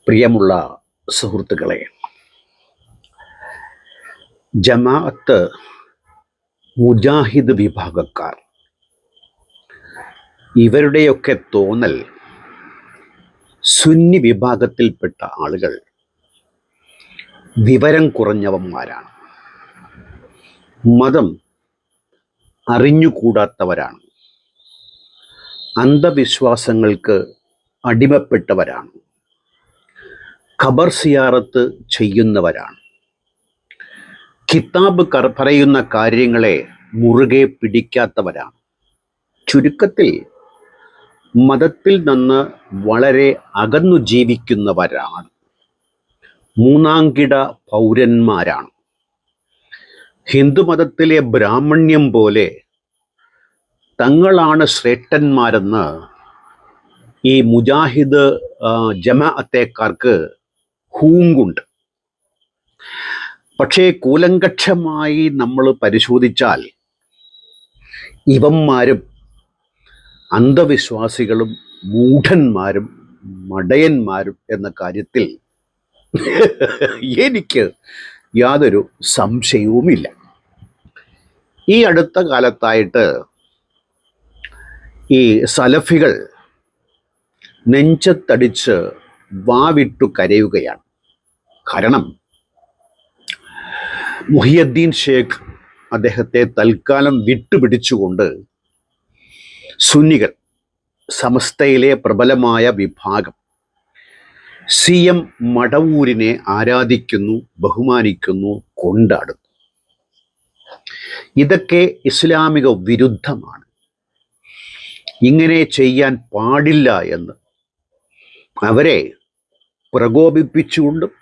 പ്രിയമുള്ള സുഹൃത്തുക്കളെ, ജമാഅത്ത് മുജാഹിദ് വിഭാഗക്കാർ ഇവരുടെയൊക്കെ തോന്നൽ സുന്നി വിഭാഗത്തിൽപ്പെട്ട ആളുകൾ വിവരം കുറഞ്ഞവന്മാരാണ്, മതം അറിഞ്ഞുകൂടാത്തവരാണ്, അന്ധവിശ്വാസങ്ങൾക്ക് അടിമപ്പെട്ടവരാണ്, ഖബർ സിയാറത്ത് ചെയ്യുന്നവരാണ്, കിതാബ് പറയുന്ന കാര്യങ്ങളെ മുറുകെ പിടിക്കാത്തവരാണ്. ചുരുക്കത്തിൽ മതത്തിൽ നിന്ന് വളരെ അകന്നു ജീവിക്കുന്നവരാണ്, മൂന്നാംകിട പൗരന്മാരാണ്. ഹിന്ദുമതത്തിലെ ബ്രാഹ്മണ്യം പോലെ തങ്ങളാണ് ശ്രേഷ്ഠന്മാരെന്ന് ഈ മുജാഹിദ് ജമാഅത്തേക്കാർക്ക് ഹൂങ്കുണ്ട്. പക്ഷേ കൂലങ്കക്ഷമായി നമ്മൾ പരിശോധിച്ചാൽ ഇവന്മാരും അന്ധവിശ്വാസികളും മൂഢന്മാരും മടയന്മാരും എന്ന കാര്യത്തിൽ എനിക്ക് യാതൊരു സംശയവുമില്ല. ഈ അടുത്ത കാലത്തായിട്ട് ഈ സലഫികൾ നെഞ്ചത്തടിച്ച് വാവിട്ടു കരയുകയാണ്. കാരണം മുഹിയുദ്ദീൻ ഷേഖ് അദ്ദേഹത്തെ തൽക്കാലം വിട്ടുപിടിച്ചുകൊണ്ട് സുന്നികൾ, സമസ്തയിലെ പ്രബലമായ വിഭാഗം CM മടവൂരിനെ ആരാധിക്കുന്നു, ബഹുമാനിക്കുന്നു, കൊണ്ടാടുന്നു. ഇതൊക്കെ ഇസ്ലാമിക വിരുദ്ധമാണ്. ഇങ്ങനെ ചെയ്യാൻ പാടില്ല എന്ന് അവരെ പ്രകോപിപ്പിച്ചുകൊണ്ടും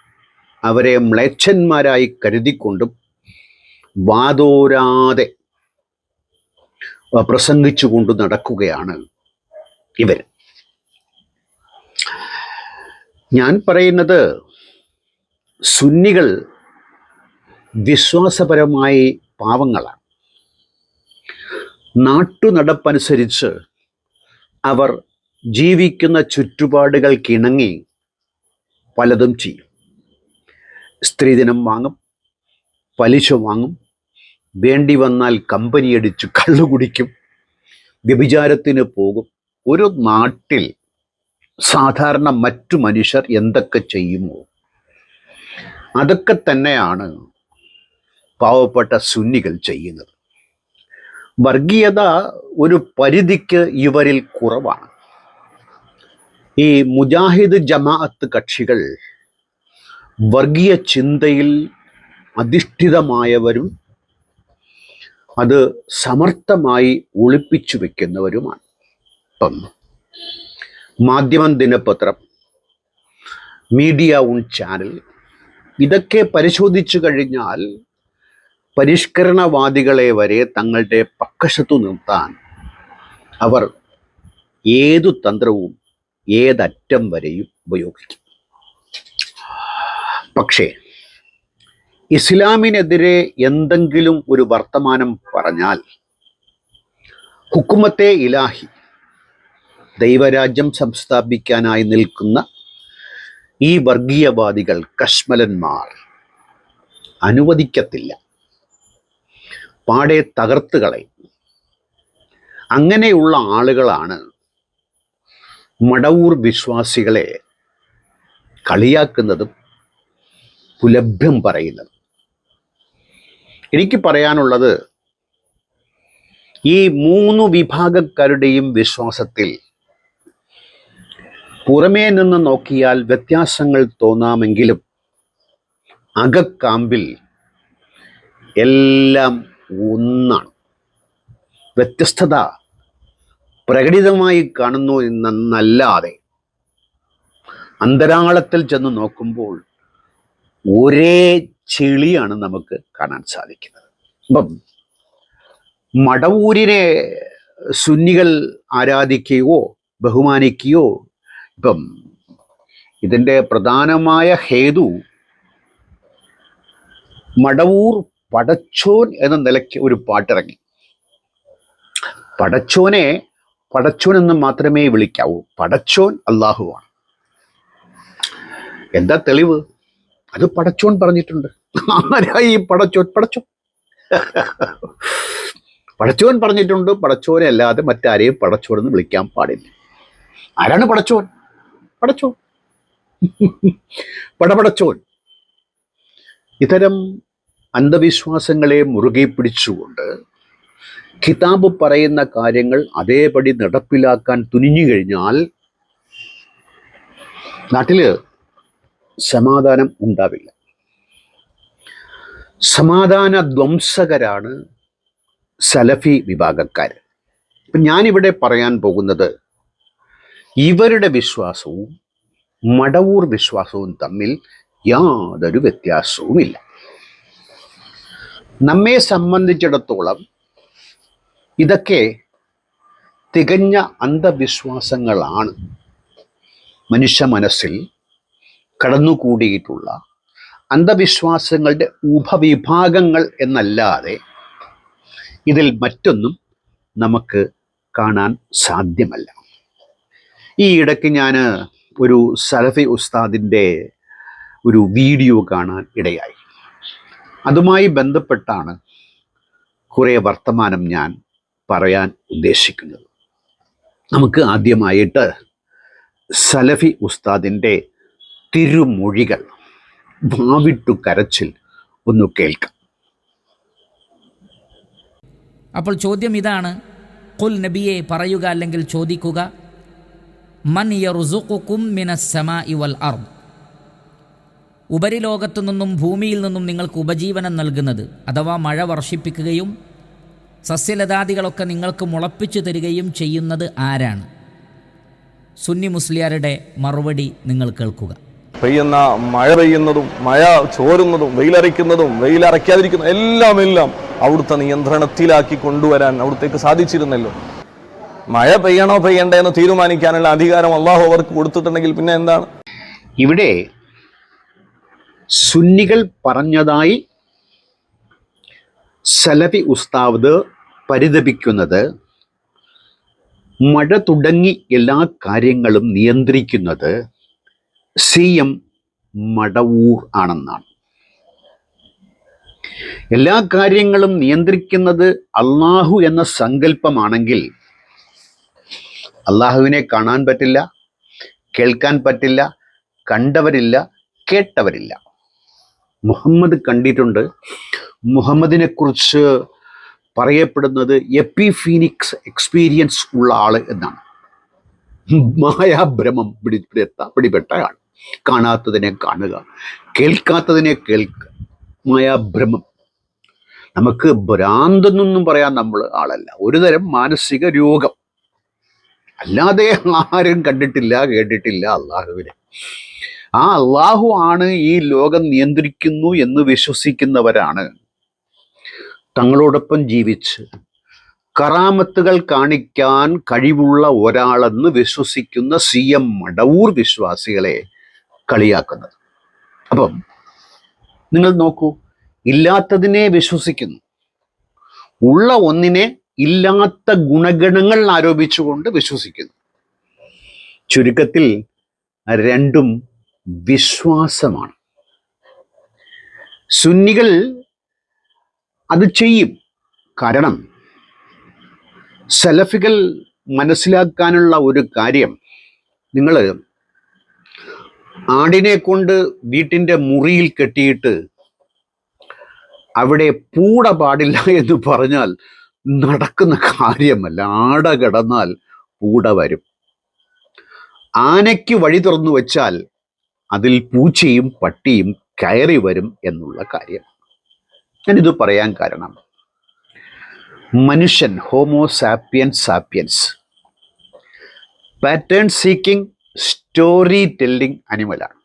അവരെ മ്ലേച്ഛന്മാരായി കരുതിക്കൊണ്ടും വാതോരാതെ പ്രസംഗിച്ചുകൊണ്ട് നടക്കുകയാണ് ഇവർ. ഞാൻ പറയുന്നത്, സുന്നികൾ വിശ്വാസപരമായി പാവങ്ങളാണ്. നാട്ടുനടപ്പനുസരിച്ച് അവർ ജീവിക്കുന്ന ചുറ്റുപാടുകൾക്കിണങ്ങി പലതും ചെയ്യും. സ്ത്രീധനം വാങ്ങും, പലിശ വാങ്ങും, വേണ്ടി വന്നാൽ കമ്പനിയടിച്ച് കള്ളു കുടിക്കും, വ്യഭിചാരത്തിന് പോകും. ഒരു നാട്ടിൽ സാധാരണ മറ്റു മനുഷ്യർ എന്തൊക്കെ ചെയ്യുമോ അതൊക്കെ തന്നെയാണ് പാവപ്പെട്ട സുന്നികൾ ചെയ്യുന്നത്. വർഗീയത ഒരു പരിധിക്ക് ഇവരിൽ കുറവാണ്. ഈ മുജാഹിദ് ജമാഅത്ത് കക്ഷികൾ വർഗീയ ചിന്തയിൽ അധിഷ്ഠിതമായവരും അത് സമർത്ഥമായി ഒളിപ്പിച്ചു വെക്കുന്നവരുമാണ്. ഇപ്പം മാധ്യമം ദിനപത്രം, മീഡിയ ഓൺ ചാനൽ, ഇതൊക്കെ പരിശോധിച്ചു കഴിഞ്ഞാൽ പരിഷ്കരണവാദികളെ വരെ തങ്ങളുടെ പക്കശത്തു നിർത്താൻ അവർ ഏതു തന്ത്രവും ഏതറ്റം വരെയും ഉപയോഗിക്കും. പക്ഷേ ഇസ്ലാമിനെതിരെ എന്തെങ്കിലും ഒരു വർത്തമാനം പറഞ്ഞാൽ ഹുക്കുമത്തെ ഇലാഹി, ദൈവരാജ്യം സംസ്ഥാപിക്കാനായി നിൽക്കുന്ന ഈ വർഗീയവാദികൾ, കശ്മലന്മാർ അനുവദിക്കത്തില്ല, പാടെ തകർത്ത് കളയും. അങ്ങനെയുള്ള ആളുകളാണ് മടവൂർ വിശ്വാസികളെ കളിയാക്കുന്നതും പുലഭ്യം പറയുന്നതും. എനിക്ക് പറയാനുള്ളത്, ഈ മൂന്ന് വിഭാഗക്കാരുടെയും വിശ്വാസത്തിൽ പുറമേ നിന്ന് നോക്കിയാൽ വ്യത്യാസങ്ങൾ തോന്നാമെങ്കിലും അകക്കാമ്പിൽ എല്ലാം ഒന്നാണ്. വ്യത്യസ്തത പ്രകടിതമായി കാണുന്നു എന്നല്ലാതെ അന്തരാളത്തിൽ ചെന്ന് നോക്കുമ്പോൾ ഒരേ ചെളിയാണ് നമുക്ക് കാണാൻ സാധിക്കുന്നത്. അപ്പം മടവൂരിനെ സുന്നികൾ ആരാധിക്കുകയോ ബഹുമാനിക്കുകയോ, ഇപ്പം ഇതിൻ്റെ പ്രധാനമായ ഹേതു മടവൂർ പടച്ചോൻ എന്ന നിലയ്ക്ക് ഒരു പാട്ടിറങ്ങി. പടച്ചോനെ പടച്ചോൻ എന്ന് മാത്രമേ വിളിക്കാവൂ. പടച്ചോൻ അള്ളാഹുവാണ്. എന്താ തെളിവ്? അത് പടച്ചോൻ പറഞ്ഞിട്ടുണ്ട്. ആരായി പടച്ചോൻ? പടച്ചോൻ പറഞ്ഞിട്ടുണ്ട്. പടച്ചോനെ അല്ലാതെ മറ്റാരെയും പടച്ചോൻ എന്ന് വിളിക്കാൻ പാടില്ല. ആരാണ് പടച്ചോൻ? പടച്ചോൻ, പടപടച്ചോൻ. ഇത്തരം അന്ധവിശ്വാസങ്ങളെ മുറുകെ പിടിച്ചുകൊണ്ട് കിതാബ് പറയുന്ന കാര്യങ്ങൾ അതേപടി നടപ്പിലാക്കാൻ തുനിഞ്ഞു കഴിഞ്ഞാൽ നാട്ടില് സമാധാനം ഉണ്ടാവില്ല. സമാധാന ധ്വംസകരാണ് സലഫി വിഭാഗക്കാർ. ഇപ്പം ഞാനിവിടെ പറയാൻ പോകുന്നത് ഇവരുടെ വിശ്വാസവും മടവൂർ വിശ്വാസവും തമ്മിൽ യാതൊരു വ്യത്യാസവുമില്ല. നമ്മെ സംബന്ധിച്ചിടത്തോളം ഇതൊക്കെ തികഞ്ഞ അന്ധവിശ്വാസങ്ങളാണ്. മനുഷ്യ മനസ്സിൽ കടന്നുകൂടിയിട്ടുള്ള അന്ധവിശ്വാസങ്ങളുടെ ഉപവിഭാഗങ്ങൾ എന്നല്ലാതെ ഇതിൽ മറ്റൊന്നും നമുക്ക് കാണാൻ സാധ്യമല്ല. ഈ ഇടയ്ക്ക് ഞാൻ ഒരു സലഫി ഉസ്താദിൻ്റെ ഒരു വീഡിയോ കാണാൻ ഇടയായി. അതുമായി ബന്ധപ്പെട്ടാണ് കുറേ വർത്തമാനം ഞാൻ പറയാൻ ഉദ്ദേശിക്കുന്നത്. നമുക്ക് ആദ്യമായിട്ട് സലഫി ഉസ്താദിൻ്റെ തിരുമൊഴികൾ വാവിട്ടു കരച്ചിൽ ഒന്ന് കേൾക്കാം. അപ്പോൾ ചോദ്യം ഇതാണ്, ഖുൽ നബിയെ പറയുക അല്ലെങ്കിൽ ചോദിക്കുക, മൻ യർസുഖുകും മിനസ് സമാഇ വൽ അർദ്, ഉപരിലോകത്തു നിന്നും ഭൂമിയിൽ നിന്നും നിങ്ങൾക്ക് ഉപജീവനം നൽകുന്നത് അഥവാ മഴ വർഷിപ്പിക്കുകയും സസ്യലതാദികളൊക്കെ നിങ്ങൾക്ക് മുളപ്പിച്ചു തരികയും ചെയ്യുന്നത് ആരാണ്? സുന്നി മുസ്ലിയാരുടെ മറുപടി നിങ്ങൾ കേൾക്കുക. പെയ്യുന്ന മഴ പെയ്യുന്നതും മഴ ചോരുന്നതും വെയിലറിക്കുന്നതും വെയിലറയ്ക്കാതിരിക്കുന്നതും എല്ലാം അവിടുത്തെ നിയന്ത്രണത്തിലാക്കി കൊണ്ടുവരാൻ അവിടുത്തേക്ക് സാധിച്ചിരുന്നല്ലോ. മഴ പെയ്യണോ പെയ്യണ്ടേ എന്ന് തീരുമാനിക്കാനുള്ള അധികാരം അള്ളാഹു അവർക്ക് കൊടുത്തിട്ടുണ്ടെങ്കിൽ പിന്നെ എന്താണ്? ഇവിടെ സുന്നികൾ പറഞ്ഞതായി സലഫി ഉസ്താദ് പരിതപിക്കുന്നത് മഴ തുടങ്ങി എല്ലാ കാര്യങ്ങളും നിയന്ത്രിക്കുന്നത് CM മടവൂർ ആണെന്നാണ്. എല്ലാ കാര്യങ്ങളും നിയന്ത്രിക്കുന്നത് അള്ളാഹു എന്ന സങ്കല്പമാണെങ്കിൽ അള്ളാഹുവിനെ കാണാൻ പറ്റില്ല, കേൾക്കാൻ പറ്റില്ല, കണ്ടവരില്ല, കേട്ടവരില്ല. മുഹമ്മദ് കണ്ടിട്ടുണ്ട്. മുഹമ്മദിനെ കുറിച്ച് പറയപ്പെടുന്നത് എപ്പിഫീനിക്സ് എക്സ്പീരിയൻസ് ഉള്ള ആള് എന്നാണ്. മായാഭ്രമം പിടിപെട്ട ആൾ. കാണാത്തതിനെ കാണുക, കേൾക്കാത്തതിനെ കേൾക്കുക, മായാഭ്രമം. നമുക്ക് ഭ്രാന്തെന്നൊന്നും പറയാൻ നമ്മൾ ആളല്ല, ഒരുതരം മാനസിക രോഗം. അല്ലാതെ ആരും കണ്ടിട്ടില്ല, കേട്ടിട്ടില്ല അള്ളാഹുവിനെ. ആ അള്ളാഹു ആണ് ഈ ലോകം നിയന്ത്രിക്കുന്നു എന്ന് വിശ്വസിക്കുന്നവരാണ് തങ്ങളോടൊപ്പം ജീവിച്ച് കറാമത്തുകൾ കാണിക്കാൻ കഴിവുള്ള ഒരാളെന്ന് വിശ്വസിക്കുന്ന CM മടവൂർ വിശ്വാസികളെ കളിയാക്കുന്നത്. അപ്പം നിങ്ങൾ നോക്കൂ, ഇല്ലാത്തതിനെ വിശ്വസിക്കുന്നു, ഉള്ള ഒന്നിനെ ഇല്ലാത്ത ഗുണഗണങ്ങൾ ആരോപിച്ചുകൊണ്ട് വിശ്വസിക്കുന്നു. ചുരുക്കത്തിൽ രണ്ടും വിശ്വാസമാണ്. സുന്നികൾ അത് ചെയ്യും. കാരണം സലഫികൾ മനസ്സിലാക്കാനുള്ള ഒരു കാര്യം, നിങ്ങൾ ആടിനെ കൊണ്ട് വീട്ടിൻ്റെ മുറിയിൽ കെട്ടിയിട്ട് അവിടെ പൂട പാടില്ല എന്ന് പറഞ്ഞാൽ നടക്കുന്ന കാര്യമല്ല. ആട കിടന്നാൽ പൂട വരും. ആനയ്ക്ക് വഴി തുറന്നു വെച്ചാൽ അതിൽ പൂച്ചയും പട്ടിയും കയറി വരും എന്നുള്ള കാര്യം. ഞാനിത് പറയാൻ കാരണം, മനുഷ്യൻ homo sapiens pattern seeking story telling അനിമലാണ്.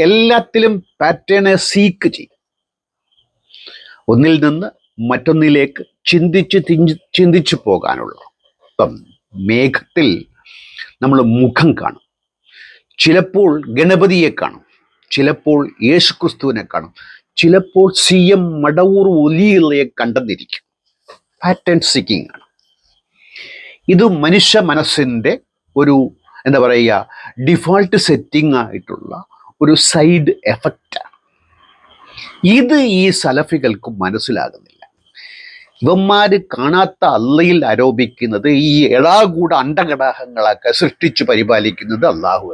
എല്ലാത്തിലും പാറ്റേണെ സീക്ക് ചെയ്യും. ഒന്നിൽ നിന്ന് മറ്റൊന്നിലേക്ക് ചിന്തിച്ചു പോകാനുള്ള. ഇപ്പം മേഘത്തിൽ നമ്മൾ മുഖം കാണും, ചിലപ്പോൾ ഗണപതിയെ കാണും, ചിലപ്പോൾ യേശുക്രിസ്തുവിനെ കാണും, ചിലപ്പോൾ CM മടവൂർ ഒലിയെ കണ്ടെന്നിരിക്കും. പാറ്റേൺ സീക്കിംഗ് ആണ് ഇത്. മനുഷ്യ മനസ്സിൻ്റെ ഒരു എന്താ പറയുക, ഡിഫോൾട്ട് സെറ്റിംഗ് ആയിട്ടുള്ള ഒരു സൈഡ് എഫക്റ്റാണ്. ഇത് ഈ സലഫികൾക്ക് മനസ്സിലാകുന്നില്ല. ഇവന്മാർ കാണാത്ത അള്ളയിൽ ആരോപിക്കുന്നത് ഈ എടാകൂട അണ്ടകടാഹങ്ങളൊക്കെ സൃഷ്ടിച്ചു പരിപാലിക്കുന്നത് അള്ളാഹു.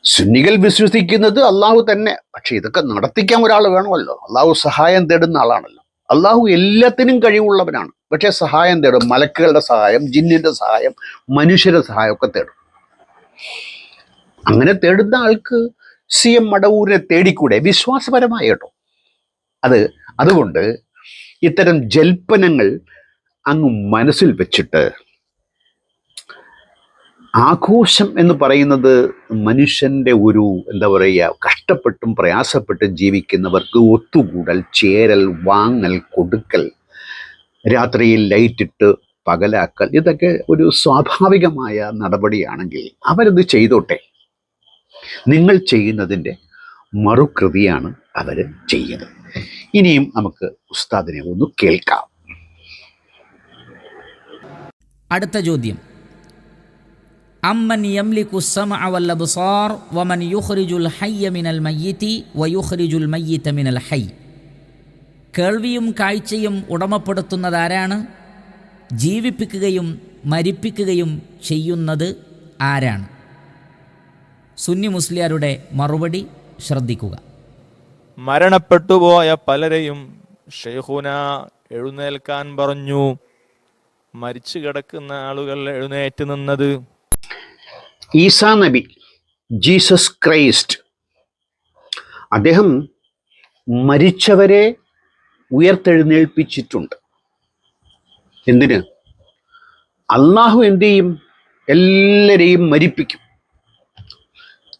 സുന്നികൾ വിശ്വസിക്കുന്നത് അള്ളാഹു തന്നെ. പക്ഷെ ഇതൊക്കെ നടത്തിക്കാൻ ഒരാൾ വേണമല്ലോ. അള്ളാഹു സഹായം തേടുന്ന ആളാണല്ലോ. അള്ളാഹു എല്ലാത്തിനും കഴിവുള്ളവനാണ്. പക്ഷെ സഹായം തേടും. മലക്കുകളുടെ സഹായം, ജിന്നിന്റെ സഹായം, മനുഷ്യരുടെ സഹായം ഒക്കെ തേടും. അങ്ങനെ തേടുന്ന ആൾക്ക് CM മടവൂരിനെ തേടിക്കൂടെ? വിശ്വാസപരമായി കേട്ടോ. അതുകൊണ്ട് ഇത്തരം ജൽപ്പനങ്ങൾ അങ്ങ് മനസ്സിൽ വെച്ചിട്ട്, ആഘോഷം എന്ന് പറയുന്നത് മനുഷ്യൻ്റെ ഒരു എന്താ പറയുക, കഷ്ടപ്പെട്ടും പ്രയാസപ്പെട്ടും ജീവിക്കുന്നവർക്ക് ഒത്തുകൂടൽ, ചേരൽ, വാങ്ങൽ, കൊടുക്കൽ, രാത്രിയിൽ ലൈറ്റിട്ട് പകലാക്കൽ, ഇതൊക്കെ ഒരു സ്വാഭാവികമായ നടപടിയാണെങ്കിൽ അവരത് ചെയ്തോട്ടെ. നിങ്ങൾ ചെയ്യുന്നതിൻ്റെ മറുകൃതിയാണ് അവർ ചെയ്യുന്നത്. ഇനിയും നമുക്ക് ഉസ്താദിനെ ഒന്ന് കേൾക്കാം. അടുത്ത ചോദ്യം, അമ്മൻ യംലികു സമഅ വൽ അബ്സാർ വമൻ യുഖ്രിജുൽ ഹയ്യ മിനൽ മയ്യിതി വയുഖ്രിജുൽ മയ്യിത മിനൽ ഹയ്യ്. കേൾവിയും കാഴ്ചയും ഉടമപ്പെടുത്തുന്നതാരാണ്? ജീവിപ്പിക്കുകയും മരിപ്പിക്കുകയും ചെയ്യുന്നത് ആരാണ്? സുന്നി മുസ്ലിയാരുടെ മറുപടി ശ്രദ്ധിക്കുക. മരണപ്പെട്ടുപോയ പലരെയും ഷെയ്ഖുന എഴുന്നേൽക്കാൻ പറഞ്ഞു. മരിച്ചു കിടക്കുന്ന ആളുകൾ എഴുന്നേറ്റ് നിന്നത് ഈസാ നബി, ജീസസ് ക്രൈസ്റ്റ്, അദ്ദേഹം മരിച്ചവരെ ഉയർത്തെഴുന്നേൽപ്പിച്ചിട്ടുണ്ട്. എന്തിന്? അള്ളാഹു എന്ത് ചെയ്യും? എല്ലാവരെയും മരിപ്പിക്കും.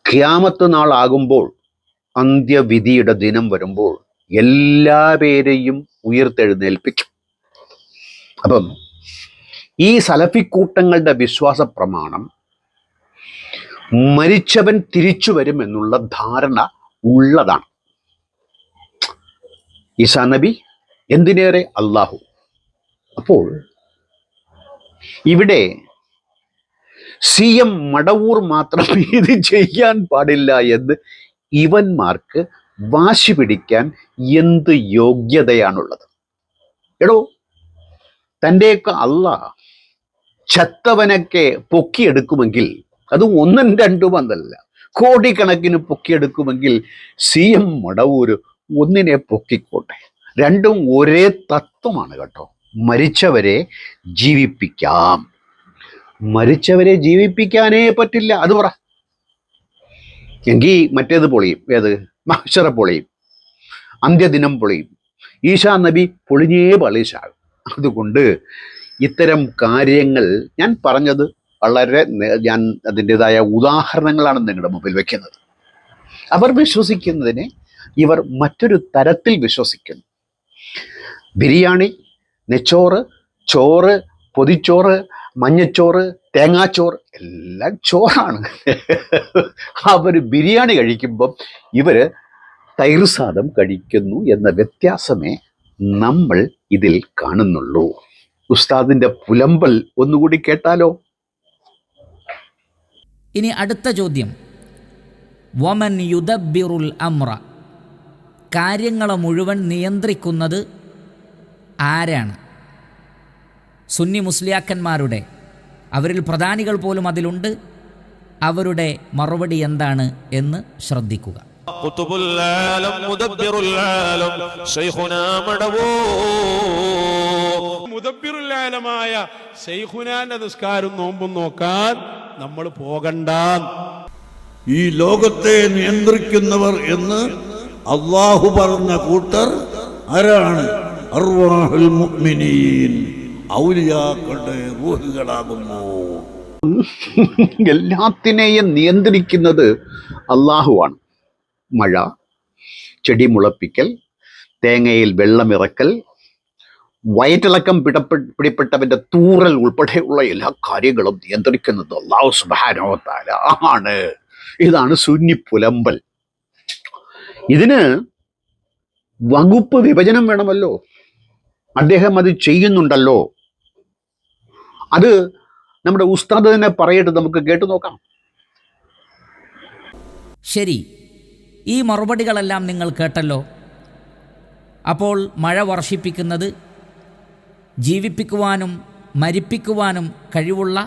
ഖിയാമത്ത് നാളാകുമ്പോൾ, അന്ത്യവിധിയുടെ ദിനം വരുമ്പോൾ എല്ലാവരെയും ഉയർത്തെഴുന്നേൽപ്പിക്കും. അപ്പം ഈ സലഫിക്കൂട്ടങ്ങളുടെ വിശ്വാസ പ്രമാണം മരിച്ചവൻ തിരിച്ചു വരും എന്നുള്ള ധാരണ ഉള്ളതാണ്. ഈസാ നബി, എന്തിനേറെ അള്ളാഹു. അപ്പോൾ ഇവിടെ CM മടവൂർ മാത്രം ഇത് ചെയ്യാൻ പാടില്ല എന്ന് ഇവന്മാർക്ക് വാശി പിടിക്കാൻ എന്ത് യോഗ്യതയാണുള്ളത്? എടോ, തൻ്റെയൊക്കെ അള്ളാഹ് ചത്തവനൊക്കെ പൊക്കിയെടുക്കുമെങ്കിൽ, അതും ഒന്നും രണ്ടും എന്നല്ല, കോടിക്കണക്കിന് പൊക്കിയെടുക്കുമെങ്കിൽ CM മടവൂര് ഒന്നിനെ പൊക്കിക്കോട്ടെ. രണ്ടും ഒരേ തത്വമാണ് കേട്ടോ. മരിച്ചവരെ ജീവിപ്പിക്കാം. മരിച്ചവരെ ജീവിപ്പിക്കാനേ പറ്റില്ല, അത് പറ. എങ്കിൽ മറ്റേത് പൊളിയും. ഏത്? മഹ്ശറ പൊളിയും, അന്ത്യദിനം പൊളിയും, ഈസാ നബി പൊളിഞ്ഞേ പളിശാകും. അതുകൊണ്ട് ഇത്തരം കാര്യങ്ങൾ ഞാൻ പറഞ്ഞത് വളരെ, ഞാൻ അതിൻ്റെതായ ഉദാഹരണങ്ങളാണ് നിങ്ങളുടെ മുമ്പിൽ വെക്കുന്നത്. അവർ വിശ്വസിക്കുന്നതിനെ ഇവർ മറ്റൊരു തരത്തിൽ വിശ്വസിക്കുന്നു. ബിരിയാണി, നെച്ചോറ്, ചോറ്, പൊതിച്ചോറ്, മഞ്ഞച്ചോറ്, തേങ്ങാച്ചോറ് എല്ലാം ചോറാണ്. അവർ ബിരിയാണി കഴിക്കുമ്പം ഇവർ തൈര് സാദം കഴിക്കുന്നു എന്ന വ്യത്യാസമേ നമ്മൾ ഇതിൽ കാണുന്നുള്ളൂ. ഉസ്താദിന്റെ പുലമ്പൽ ഒന്നുകൂടി കേട്ടാലോ? ഇനി അടുത്ത ചോദ്യം, വമൻ യുദബ്ബിറുൽ അംറ, കാര്യങ്ങളെ മുഴുവൻ നിയന്ത്രിക്കുന്നത് ആരാണ്? സുന്നി മുസ്ലിയാക്കന്മാരുടെ, അവരിൽ പ്രധാനികൾ പോലും അതിലുണ്ട്, അവരുടെ മറുപടി എന്താണ് എന്ന് ശ്രദ്ധിക്കുക. മുദബ്ബിറുൽ ശൈഖുനാന്റെ നിസ്കാരം നോമ്പും നോക്കാൻ നമ്മൾ പോകണ്ട. ഈ ലോകത്തെ നിയന്ത്രിക്കുന്നവർ എന്ന് അള്ളാഹു പറഞ്ഞ കൂട്ടർ ആരാണ്? അർവാഹുൽ മുഅ്മിനീൻ, ഔലിയാക്കളുടെ റൂഹുകളാകുന്നു. എല്ലാത്തിനെയും നിയന്ത്രിക്കുന്നത് അള്ളാഹുവാണ്. മഴ, ചെടി മുളപ്പിക്കൽ, തേങ്ങയിൽ വെള്ളമിറക്കൽ, വയറ്റിളക്കം പിടിപ്പെട്ടവന്റെ തൂറൽ ഉൾപ്പെടെയുള്ള എല്ലാ കാര്യങ്ങളും നിയന്ത്രിക്കുന്നത് അല്ലാഹു സുബ്ഹാനഹു വ തആല ആണ്. ഇതാണ് സുന്നി പുലമ്പൽ. ഇതിന് വകുപ്പ് വിഭജനം വേണമല്ലോ. അദ്ദേഹം അത് ചെയ്യുന്നുണ്ടല്ലോ. അത് നമ്മുടെ ഉസ്താദ് തന്നെ പറയട്ടെ, നമുക്ക് കേട്ടു നോക്കാം. ശരി, ഈ മറുപടികളെല്ലാം നിങ്ങൾ കേട്ടല്ലോ. അപ്പോൾ മഴ വർഷിപ്പിക്കുന്നത്, ജീവിപ്പിക്കുവാനും മരിപ്പിക്കുവാനും കഴിവുള്ള,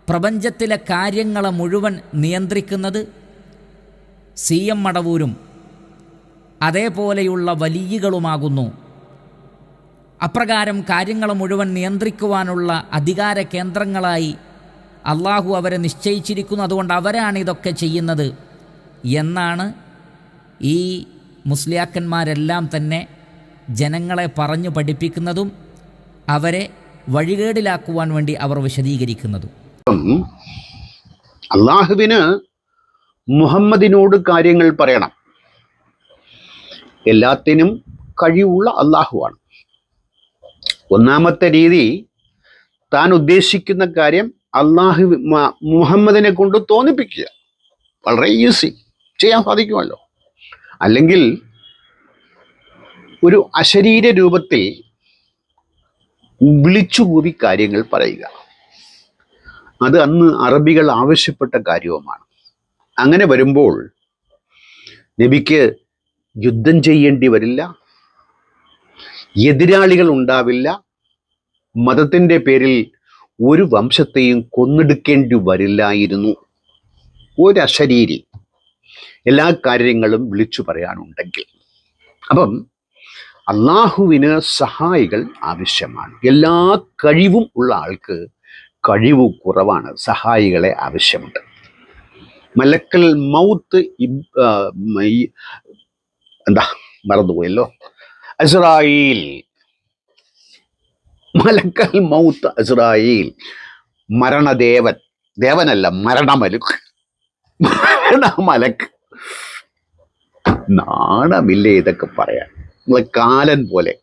പ്രപഞ്ചത്തിലെ കാര്യങ്ങളെ മുഴുവൻ നിയന്ത്രിക്കുന്നത് CM മടവൂരും അതേപോലെയുള്ള വലിയകളുമാകുന്നു. അപ്രകാരം കാര്യങ്ങളെ മുഴുവൻ നിയന്ത്രിക്കുവാനുള്ള അധികാര കേന്ദ്രങ്ങളായി അള്ളാഹു അവരെ നിശ്ചയിച്ചിരിക്കുന്നു. അതുകൊണ്ട് അവരാണ് ഇതൊക്കെ ചെയ്യുന്നത് എന്നാണ് ഈ മുസ്ലിയാക്കന്മാരെല്ലാം തന്നെ ജനങ്ങളെ പറഞ്ഞു പഠിപ്പിക്കുന്നതും അവരെ വഴികേടിലാക്കുവാൻ വേണ്ടി അവർ വിശദീകരിക്കുന്നതും. അള്ളാഹുവിന് മുഹമ്മദിനോട് കാര്യങ്ങൾ പറയണം. എല്ലാത്തിനും കഴിവുള്ള അള്ളാഹുവാണ്. ഒന്നാമത്തെ രീതി, താൻ ഉദ്ദേശിക്കുന്ന കാര്യം മുഹമ്മദിനെ കൊണ്ട് തോന്നിപ്പിക്കുക. വളരെ ഈസി, ചെയ്യാൻ സാധിക്കുമല്ലോ. അല്ലെങ്കിൽ ഒരു അശരീര രൂപത്തിൽ വിളിച്ചുകൂവി കാര്യങ്ങൾ പറയുക. അത് അന്ന് അറബികൾ ആവശ്യപ്പെട്ട കാര്യവുമാണ്. അങ്ങനെ വരുമ്പോൾ നബിക്ക് യുദ്ധം ചെയ്യേണ്ടി വരില്ല, എതിരാളികൾ ഉണ്ടാവില്ല, മതത്തിൻ്റെ പേരിൽ ഒരു വംശത്തെയും കൊന്നെടുക്കേണ്ടി വരില്ലായിരുന്നു. ഒരു അശരീരി എല്ലാ കാര്യങ്ങളും വിളിച്ചു പറയാനുണ്ടെങ്കിൽ. അപ്പം അള്ളാഹുവിന് സഹായികൾ ആവശ്യമാണ്. എല്ലാ കഴിവും ഉള്ള ആൾക്ക് കഴിവ് കുറവാണ്, സഹായികളെ ആവശ്യമുണ്ട്. മലക്കൽ മൗത്ത് മറന്നുപോയല്ലോ, അസ്രായീൽ, മലക്കൽ മൗത്ത് അസ്രായീൽ, മരണദേവൻ, ദേവനല്ല മരണമലുക്ക്, മരണമലക്ക്. നാണമില്ലേ ഇതൊക്കെ പറയാൻ? നമ്മളെ കാലൻ പോലെ,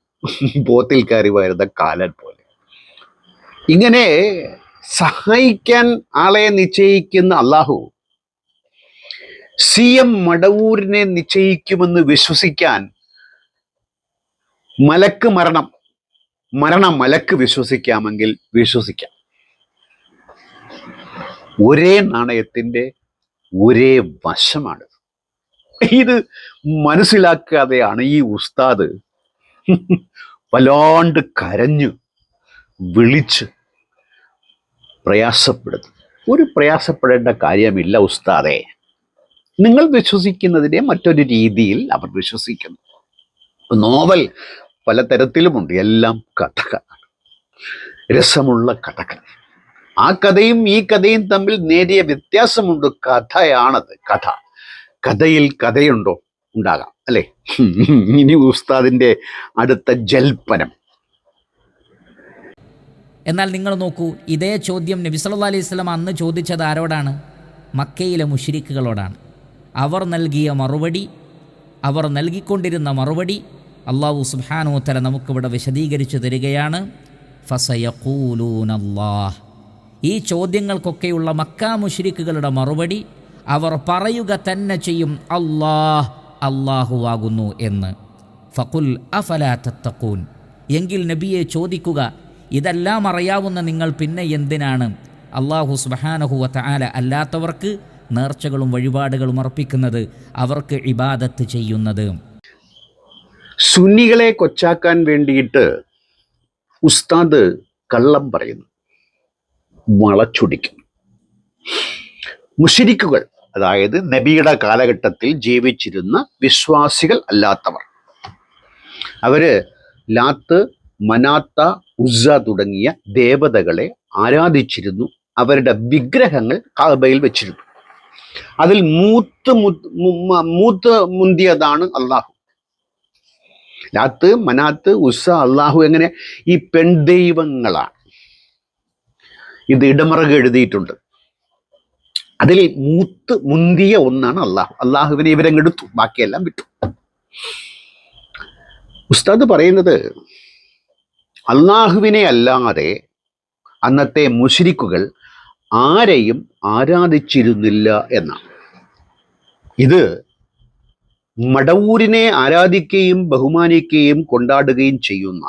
പോത്തിൽ കയറി വരുന്ന കാലൻ പോലെ. ഇങ്ങനെ സഹായിക്കാൻ ആളെ നിശ്ചയിക്കുന്ന അള്ളാഹു CM മടവൂരിനെ നിശ്ചയിക്കുമെന്ന് വിശ്വസിക്കാൻ മലക്ക് വിശ്വസിക്കാമെങ്കിൽ വിശ്വസിക്കാം. ഒരേ നാണയത്തിൻ്റെ ഒരേ വശമാണ്. ഇത് മനസ്സിലാക്കാതെയാണ് ഈ ഉസ്താദ് വല്ലാണ്ട് കരഞ്ഞു വിളിച്ച് പ്രയാസപ്പെടുന്നത്. ഒരു പ്രയാസപ്പെടേണ്ട കാര്യമില്ല ഉസ്താദേ. നിങ്ങൾ വിശ്വസിക്കുന്നതിനെ മറ്റൊരു രീതിയിൽ അവർ വിശ്വസിക്കുന്നു. നോവൽ പലതരത്തിലുമുണ്ട്, എല്ലാം കഥകളാണ്, രസമുള്ള കഥകൾ. ആ കഥയും ഈ കഥയും തമ്മിൽ നേരിയ വ്യത്യാസമുണ്ട്. കഥയാണത്, കഥ. കഥയിൽ കഥയുണ്ടോ? ഉണ്ടാകാം, അല്ലേ? ഇനി ഉസ്താദിൻ്റെ അടുത്ത ജൽപ്പനം. എന്നാൽ നിങ്ങൾ നോക്കൂ, ഇതേ ചോദ്യം നബി സല്ലല്ലാഹു അലൈഹി വസല്ലം അന്ന് ചോദിച്ചത് ആരോടാണ്? മക്കയിലെ മുശ്രിക്കുകളോടാണ്. അവർ നൽകിയ മറുപടി, അവർ നൽകിക്കൊണ്ടിരുന്ന മറുപടി അല്ലാഹു സുബ്ഹാനഹു വ തആല നമുക്കിവിടെ വിശദീകരിച്ചു തരികയാണ്. ഫസയഖൂലൂനല്ലാഹ്. ഈ ചോദ്യങ്ങൾക്കൊക്കെയുള്ള മക്കാ മുശ്രിക്കുകളുടെ മറുപടി അവർ പറയുക തന്നെ ചെയ്യും, അല്ലാഹുവാകുന്നു എന്ന്. ഫഖുൽ അഫലാ തത്തഖൂൻ. എങ്കിൽ നബിയെ ചോദിക്കുക, ഇതെല്ലാം അറിയാവുന്ന നിങ്ങൾ പിന്നെ എന്തിനാണ് അല്ലാഹു സുബ്ഹാനഹു വ തആല അല്ലാത്തവർക്ക് നേർച്ചകളും വഴിപാടുകളും അർപ്പിക്കുന്നത്, അവർക്ക് ഇബാദത്ത് ചെയ്യുന്നത്? സുന്നികളെ കൊച്ചാക്കാൻ വേണ്ടിയിട്ട് ഉസ്താദ് കള്ളം പറയുന്നു, വളച്ചൊടിക്കുന്നു. മുശ്രിക്കുകൾ, അതായത് നബിയുടെ കാലഘട്ടത്തിൽ ജീവിച്ചിരുന്ന വിശ്വാസികൾ അല്ലാത്തവർ, അവര് ലാത്ത്, മനാത്ത, ഉസ്സ തുടങ്ങിയ ദേവതകളെ ആരാധിച്ചിരുന്നു. അവരുടെ വിഗ്രഹങ്ങൾ കഅബയിൽ വെച്ചിരുന്നു. അതിൽ മൂത്ത് മുന്തിയതാണ് അള്ളാഹു. ലാത്ത്, മനാത്ത്, ഉസ്സ, അള്ളാഹു എങ്ങനെ ഈ പെൺദൈവങ്ങളാണ്. ഇത് ഇടമറക് എഴുതിയിട്ടുണ്ട്. അതിൽ മുന്തിയ ഒന്നാണ് അള്ളാഹു. അള്ളാഹുവിനെ ഇവരങ്ങെടുത്തു, ബാക്കിയെല്ലാം വിട്ടു. ഉസ്താദ് പറയുന്നത് അള്ളാഹുവിനെ അല്ലാതെ അന്നത്തെ മുശ്രിക്കുകൾ ആരെയും ആരാധിച്ചിരുന്നില്ല എന്നാണ്. ഇത് മടവൂരിനെ ആരാധിക്കുകയും ബഹുമാനിക്കുകയും കൊണ്ടാടുകയും ചെയ്യുന്ന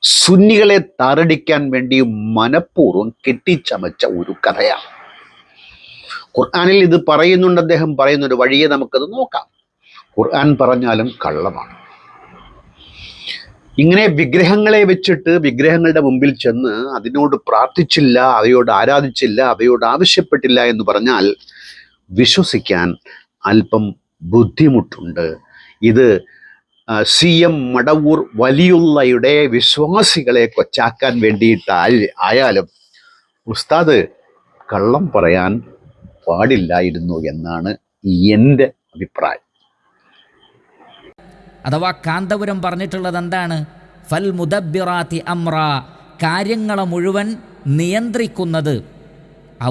സുന്നികളെ താറടിക്കാൻ വേണ്ടി മനഃപൂർവ്വം കെട്ടിച്ചമച്ച ഒരു കഥയാണ്. ഖുർആനിൽ ഇത് പറയുന്നുണ്ട്, അദ്ദേഹം പറയുന്നൊരു വഴിയെ നമുക്കത് നോക്കാം. ഖുർആൻ പറഞ്ഞാലും കള്ളമാണ്. ഇങ്ങനെ വിഗ്രഹങ്ങളെ വെച്ചിട്ട് വിഗ്രഹങ്ങളുടെ മുമ്പിൽ ചെന്ന് അതിനോട് പ്രാർത്ഥിച്ചില്ല, അവയോട് ആരാധിച്ചില്ല, അവയോട് ആവശ്യപ്പെട്ടില്ല എന്ന് പറഞ്ഞാൽ വിശ്വസിക്കാൻ അല്പം ബുദ്ധിമുട്ടുണ്ട്. ഇത് CM മടവൂർ വലിയുള്ളയുടെ വിശ്വാസികളെ കൊച്ചാക്കാൻ വേണ്ടിയിട്ട് ആയാലും ഉസ്താദ് കള്ളം പറയാൻ പാടില്ലായിരുന്നു എന്നാണ് എൻ്റെ അഭിപ്രായം. അഥവാ കാന്തപുരം പറഞ്ഞിട്ടുള്ളത് എന്താണ്? ഫൽ മുദബ്ബിറാത്തി അമ്ര, കാര്യങ്ങളെ മുഴുവൻ നിയന്ത്രിക്കുന്നത്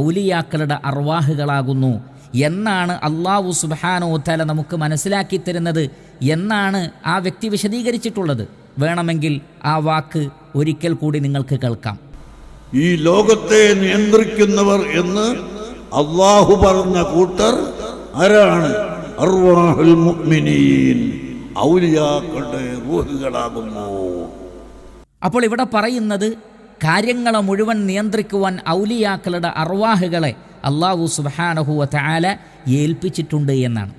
ഔലിയാക്കളുടെ അർവാഹുകളാകുന്നു എന്നാണ് അള്ളാഹു സുബ്ഹാനഹു വ തആല നമുക്ക് മനസ്സിലാക്കി തരുന്നത് എന്നാണ് ആ വ്യക്തി വിശദീകരിച്ചിട്ടുള്ളത്. വേണമെങ്കിൽ ആ വാക്ക് ഒരിക്കൽ കൂടി നിങ്ങൾക്ക് കേൾക്കാം. ഈ ലോകത്തെ നിയന്ത്രിക്കുന്നവർ എന്ന് അള്ളാഹു പറഞ്ഞ കൂട്ടർ ആരാണ്? അർവാഹുൽ മുഅ്മിനീൻ, ഔലിയാക്കളുടെ റൂഹുകളാകുന്നു. അപ്പോൾ ഇവിടെ പറയുന്നത് കാര്യങ്ങളെ മുഴുവൻ നിയന്ത്രിക്കുവാൻ ഔലിയാക്കളുടെ അർവാഹുകളെ അള്ളാഹു സുബ്ഹാനഹു വ തആല ഏൽപ്പിച്ചിട്ടുണ്ട് എന്നാണ്.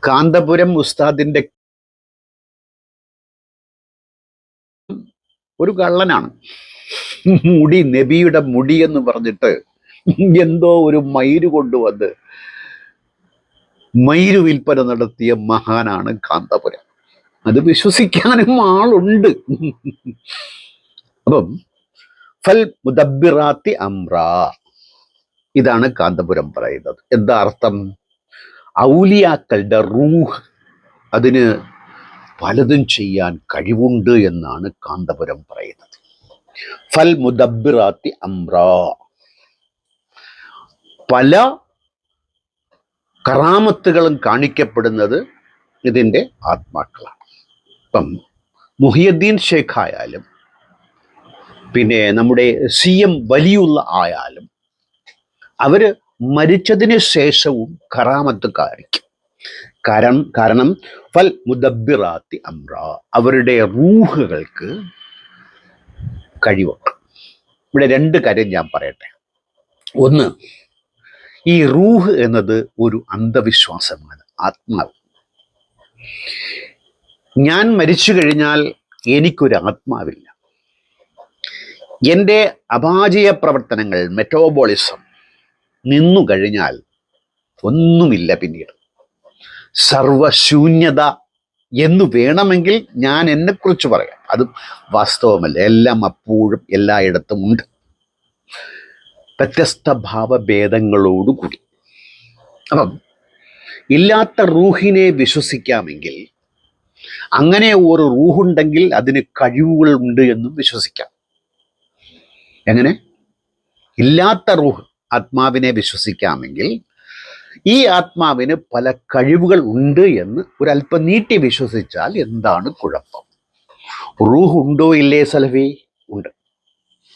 കാന്തപുരം ഉസ്താദിന്റെ ഒരു കള്ളനാണ്. മുടി, നബിയുടെ മുടി എന്ന് പറഞ്ഞിട്ട് എന്തോ ഒരു മയിര് കൊണ്ടുവന്ന് മയിര് വിൽപ്പന നടത്തിയ മഹാനാണ് കാന്തപുരം. അത് വിശ്വസിക്കാനും ആളുണ്ട്. അപ്പം ഫൽ മുദബ്ബിറാത്തി അംറ, ഇതാണ് കാന്തപുരം പറയുന്നത്. എന്താ അർത്ഥം? ഔലിയാക്കളുടെ റൂഹ്, അതിന് പലതും ചെയ്യാൻ കഴിവുണ്ട് എന്നാണ് കാന്തപുരം പറയുന്നത്. ഫൽ മുദബ്ബിറാത്തി അംറ, പല കറാമത്തുകളും കാണിക്കപ്പെടുന്നത് ഇതിൻ്റെ ആത്മാക്കളാണ്. ഇപ്പം മുഹിയുദ്ദീൻ ഷേഖ് ആയാലും പിന്നെ നമ്മുടെ CM വലിയുള്ള ആയാലും അവര് മരിച്ചതിന് ശേഷവും കറാമത്ത് കാണിക്കും. കാരണം ഫൽ മുദബ്ബിറാത്തി അംറ, അവരുടെ റൂഹുകൾക്ക് കഴിവുണ്ട്. ഇവിടെ രണ്ട് കാര്യം ഞാൻ പറയട്ടെ. ഒന്ന്, ഈ റൂഹ് എന്നത് ഒരു അന്ധവിശ്വാസമാണ്. ആത്മാവ്, ഞാൻ മരിച്ചു കഴിഞ്ഞാൽ എനിക്കൊരു ആത്മാവില്ല. എൻ്റെ അപാചയ പ്രവർത്തനങ്ങൾ, മെറ്റോബോളിസം നിന്നു കഴിഞ്ഞാൽ ഒന്നുമില്ല, പിന്നീട് സർവശൂന്യത എന്ന് വേണമെങ്കിൽ ഞാൻ എന്നെക്കുറിച്ച് പറയാം. അത് വാസ്തവമല്ല, എല്ലാം അപ്പോഴും എല്ലായിടത്തും ഉണ്ട്, വ്യത്യസ്ത ഭാവഭേദങ്ങളോടുകൂടി. അപ്പം ഇല്ലാത്ത റൂഹിനെ വിശ്വസിക്കാമെങ്കിൽ, അങ്ങനെ ഒരു റൂഹുണ്ടെങ്കിൽ അതിന് കഴിവുകൾ ഉണ്ട് എന്നും വിശ്വസിക്കാം. എങ്ങനെ? ഇല്ലാത്ത റൂഹ് ആത്മാവിനെ വിശ്വസിക്കാമെങ്കിൽ ഈ ആത്മാവിന് പല കഴിവുകൾ ഉണ്ട് എന്ന് ഒരല്പം നീട്ടി വിശ്വസിച്ചാൽ എന്താണ് കുഴപ്പം? റൂഹ് ഉണ്ടോ ഇല്ലേ സലഫി? ഉണ്ട്.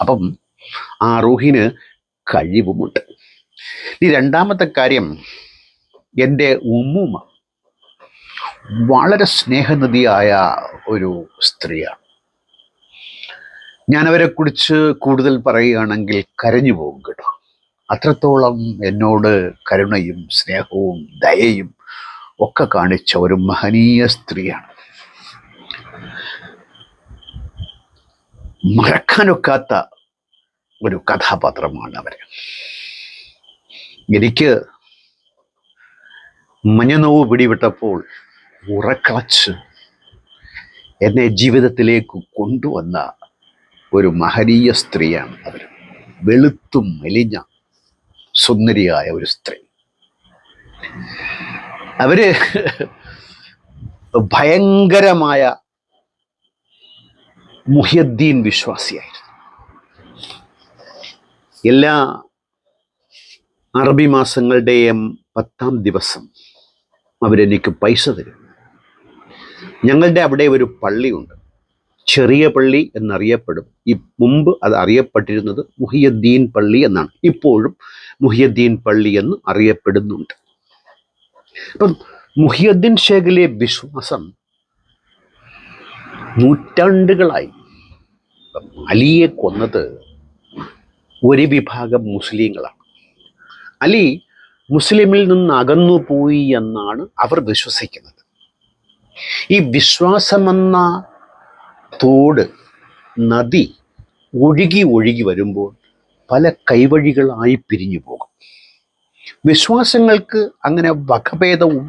അപ്പം ആ റൂഹിന് കഴിവുമുണ്ട്. ഈ രണ്ടാമത്തെ കാര്യം, എൻ്റെ ഉമ്മൂമ്മ വളരെ സ്നേഹനിധിയായ ഒരു സ്ത്രീയാണ്. ഞാനവരെക്കുറിച്ച് കൂടുതൽ പറയുകയാണെങ്കിൽ കരഞ്ഞു പോകും കേട്ടോ. അത്രത്തോളം എന്നോട് കരുണയും സ്നേഹവും ദയയും ഒക്കെ കാണിച്ച ഒരു മഹനീയ സ്ത്രീയാണ്. മറക്കാനൊക്കാത്ത ഒരു കഥാപാത്രമാണ് അവർ. എനിക്ക് മഞ്ഞനോവ് പിടിവിട്ടപ്പോൾ ഉറക്കളച്ച് എന്നെ ജീവിതത്തിലേക്ക് കൊണ്ടുവന്ന ഒരു മഹനീയ സ്ത്രീയാണ് അവർ. വെളുത്തും മെലിഞ്ഞ സുന്ദരിയായ ഒരു സ്ത്രീ. അവര് ഭയങ്കരമായ മുഹിയുദ്ദീൻ വിശ്വാസിയായിരുന്നു. എല്ലാ അറബി മാസങ്ങളുടെയും 10-ാം ദിവസം അവരെനിക്ക് പൈസ തരും. ഞങ്ങളുടെ അവിടെ ഒരു പള്ളിയുണ്ട്, ചെറിയ പള്ളി എന്നറിയപ്പെടും. മുമ്പ് അത് അറിയപ്പെട്ടിരുന്നത് മുഹിയുദ്ദീൻ പള്ളി എന്നാണ്. ഇപ്പോഴും മുഹിയുദ്ദീൻ പള്ളി എന്ന് അറിയപ്പെടുന്നുണ്ട്. അപ്പം മുഹിയുദ്ദീൻ ഷേഖിലെ വിശ്വാസം നൂറ്റാണ്ടുകളായി അലിയെ കൊന്നത് ഒരു വിഭാഗം മുസ്ലിങ്ങളാണ്. അലി മുസ്ലിമിൽ നിന്ന് അകന്നുപോയി എന്നാണ് അവർ വിശ്വസിക്കുന്നത്. ഈ വിശ്വാസമെന്ന തോട്, നദി ഒഴുകി ഒഴുകി വരുമ്പോൾ പല കൈവഴികളായി പിരിഞ്ഞു പോകും. വിശ്വാസങ്ങൾക്ക് അങ്ങനെ വകഭേദവും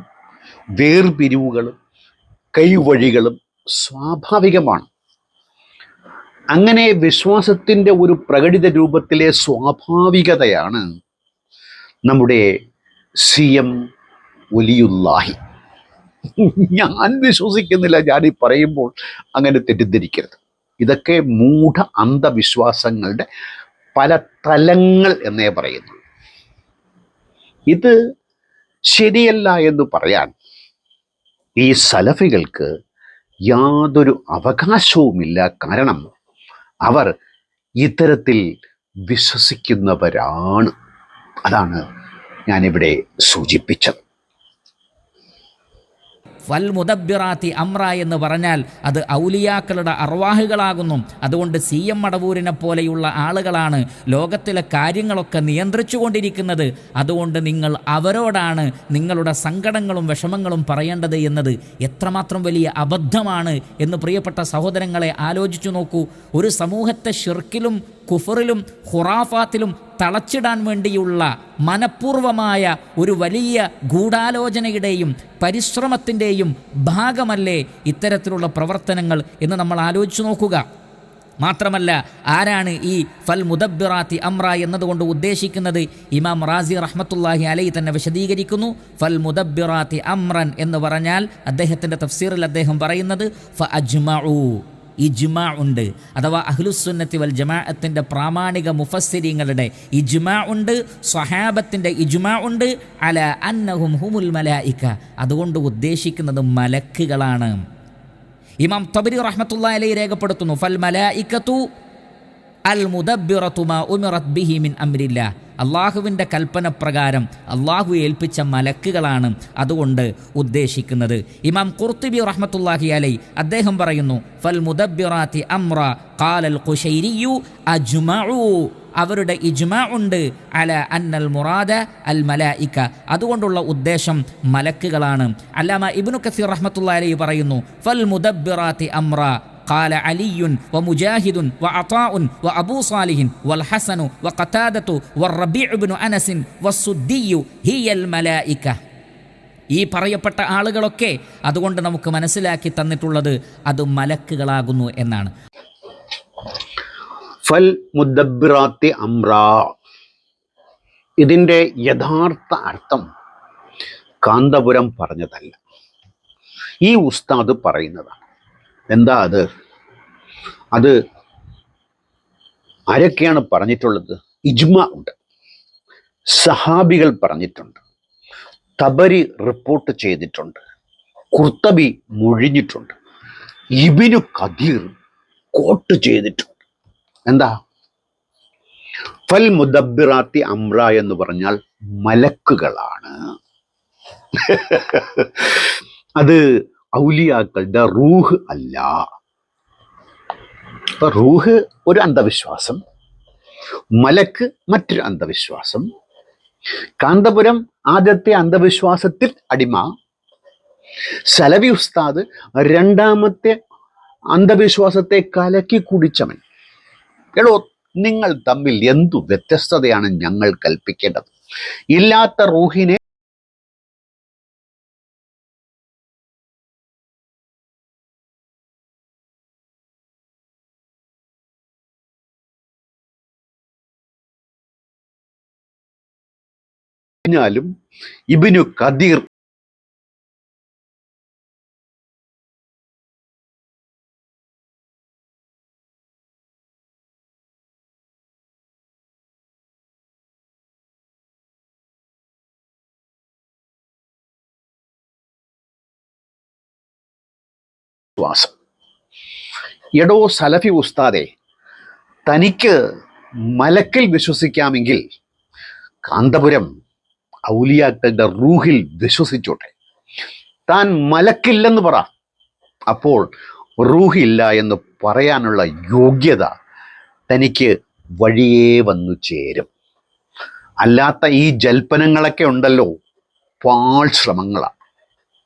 വേർപിരിവുകളും കൈവഴികളും സ്വാഭാവികമാണ്. അങ്ങനെ വിശ്വാസത്തിൻ്റെ ഒരു പ്രകടിത രൂപത്തിലെ സ്വാഭാവികതയാണ് നമ്മുടെ CM വലിയുല്ലാഹി. ഞാൻ വിശ്വസിക്കുന്നില്ല, ഞാനീ പറയുമ്പോൾ അങ്ങനെ തെറ്റിദ്ധരിക്കരുത്. ഇതൊക്കെ മൂഢ അന്ധവിശ്വാസങ്ങളുടെ പല തലങ്ങൾ എന്നേ പറയുന്നു. ഇത് ശരിയല്ല എന്ന് പറയാൻ ഈ സലഫികൾക്ക് യാതൊരു അവകാശവുമില്ല. കാരണം അവർ ഇത്തരത്തിൽ വിശ്വസിക്കുന്നവരാണ്. അതാണ് ഞാനിവിടെ സൂചിപ്പിച്ചത്. ഫൽ മുദബ്ബിറാത്തി അമ്ര എന്ന് പറഞ്ഞാൽ അത് ഔലിയാക്കളുടെ അർവാഹുകളാകുന്നു. അതുകൊണ്ട് CM മടവൂരിനെ പോലെയുള്ള ആളുകളാണ് ലോകത്തിലെ കാര്യങ്ങളൊക്കെ നിയന്ത്രിച്ചു കൊണ്ടിരിക്കുന്നത്. അതുകൊണ്ട് നിങ്ങൾ അവരോടാണ് നിങ്ങളുടെ സങ്കടങ്ങളും വിഷമങ്ങളും പറയേണ്ടത് എന്നത് എത്രമാത്രം വലിയ അബദ്ധമാണ് എന്ന് പ്രിയപ്പെട്ട സഹോദരങ്ങളെ ആലോചിച്ചു നോക്കൂ. ഒരു സമൂഹത്തെ ഷിർക്കിലും കുഫറിലും ഖുറാഫാത്തിലും തളച്ചിടാൻ വേണ്ടിയുള്ള മനഃപൂർവമായ ഒരു വലിയ ഗൂഢാലോചനയുടെയും പരിശ്രമത്തിൻ്റെയും ഭാഗമല്ലേ ഇത്തരത്തിലുള്ള പ്രവർത്തനങ്ങൾ എന്ന് നമ്മൾ ആലോചിച്ചു നോക്കുക. മാത്രമല്ല, ആരാണ് ഈ ഫൽ മുദബ്ബിറാത്തി അമ്ര എന്നതുകൊണ്ട് ഉദ്ദേശിക്കുന്നത്? ഇമാം റാസി റഹ്മത്തുള്ളാഹി അലൈഹി തന്നെ വിശദീകരിക്കുന്നു. ഫൽ മുദബ്ബിറാത്തി അമ്രൻ എന്ന് പറഞ്ഞാൽ അദ്ദേഹത്തിൻ്റെ തഫ്സീറിൽ അദ്ദേഹം പറയുന്നത് ഫ അജ്മഉ, ഇജ്മാ ഉണ്ട്, അഥവാ അഹ്ലുസുന്നത്തി വൽ ജമാഅത്തിൻ്റെ പ്രാമാണിക മുഫസ്സിരീങ്ങളുടെ ഇജ്മാ ഉണ്ട്, സ്വഹാബത്തിൻ്റെ ഇജ്മാ ഉണ്ട്, അല അന്നഹും ഹുമുൽ മലായിക, അതുകൊണ്ട് ഉദ്ദേശിക്കുന്നത് മലക്കുകളാണ്. ഇമാം തബരി റഹ്മത്തുള്ളാഹി അലൈഹി രേഖപ്പെടുത്തുന്നു ഫൽ മലായികതു അൽ മുദബ്ബിറതു മാ ഉമിറത് ബിഹി മിൻ അംരില്ലാ, അള്ളാഹുവിൻ്റെ കൽപ്പന പ്രകാരം അള്ളാഹു ഏൽപ്പിച്ച മലക്കുകളാണ് അതുകൊണ്ട് ഉദ്ദേശിക്കുന്നത്. ഇമാം ഖുർത്തുബി റഹ്മത്തുള്ളാഹി അലൈഹി അദ്ദേഹം പറയുന്നു ഫൽ മുദബ്ബിറാത്തി അംറ ഖാലൽ ഖുശൈരിയു അജ്മഉ, അവരുടെ ഇജ്മാ ഉണ്ട് അല അന്നൽ മുറാദ അൽ മലായിക, അതുകൊണ്ടുള്ള ഉദ്ദേശം മലക്കുകളാണ്. അല്ലാമ ഇബ്നു കസീർ റഹ്മത്തുള്ളാഹി അലൈഹി പറയുന്നു ഫൽ മുദബ്ബിറാത്തി അംറ قال علي ومجاهد وعطاء وأبو صالح والحسن وقتادة والربيع بن أنس والسدي هي الملائكة. ഈ പറയപ്പെട്ട ആളുകളൊക്കെ അതുകൊണ്ട് നമുക്ക് മനസ്സിലാക്കി തന്നിട്ടുള്ളത് അത് മലക്കുകളാകുന്നു എന്നാണ്. ഫൽ മുദബ്ബിറാത്തി അംറ, ഇതിൻ്റെ യഥാർത്ഥ അർത്ഥം കാന്തപുരം പറഞ്ഞതല്ല, ഈ ഉസ്താദ് പറയുന്നതാണ്. എന്താ അത്? അത് ആരൊക്കെയാണ് പറഞ്ഞിട്ടുള്ളത്? ഇജ്മാ ഉണ്ട്, സഹാബികൾ പറഞ്ഞിട്ടുണ്ട്, തബരി റിപ്പോർട്ട് ചെയ്തിട്ടുണ്ട്, ഖുർത്തബി മൊഴിഞ്ഞിട്ടുണ്ട്, ഇബ്നു കഥീർ കോട്ട് ചെയ്തിട്ടുണ്ട്. എന്താ ഫൽ മുദബ്ബിറാത്തി അംറ എന്ന് പറഞ്ഞാൽ മലക്കുകളാണ്. അത് ഔലിയാക്കളുടെ റൂഹ് അല്ല. റൂഹ് ഒരു അന്ധവിശ്വാസം, മലക്ക് മറ്റൊരു അന്ധവിശ്വാസം. കാന്തപുരം ആദ്യത്തെ അന്ധവിശ്വാസത്തിൽ അടിമ, സലഫി ഉസ്താദ് രണ്ടാമത്തെ അന്ധവിശ്വാസത്തെ കലക്കി കുടിച്ചവൻ. എടോ, നിങ്ങൾ തമ്മിൽ എന്തു വ്യത്യസ്തതയാണ് ഞങ്ങൾ കൽപ്പിക്കേണ്ടത്? ഇല്ലാത്ത റൂഹിനെ ും ഇബ്നു കഥീർ വിശ്വാസം. എടോ സലഫി ഉസ്താദെ, തനിക്ക് മലക്കിൽ വിശ്വസിക്കാമെങ്കിൽ കാന്തപുരം ഔലിയാക്കളുടെ റൂഹിൽ വിശ്വസിച്ചോട്ടെ. താൻ മലക്കില്ലെന്ന് പറ, അപ്പോൾ റൂഹില്ല എന്ന് പറയാനുള്ള യോഗ്യത തനിക്ക് വഴിയേ വന്നു ചേരും. അല്ലാത്ത ഈ ജൽപ്പനങ്ങളൊക്കെ ഉണ്ടല്ലോ, പാഴ് ശ്രമങ്ങളാണ്.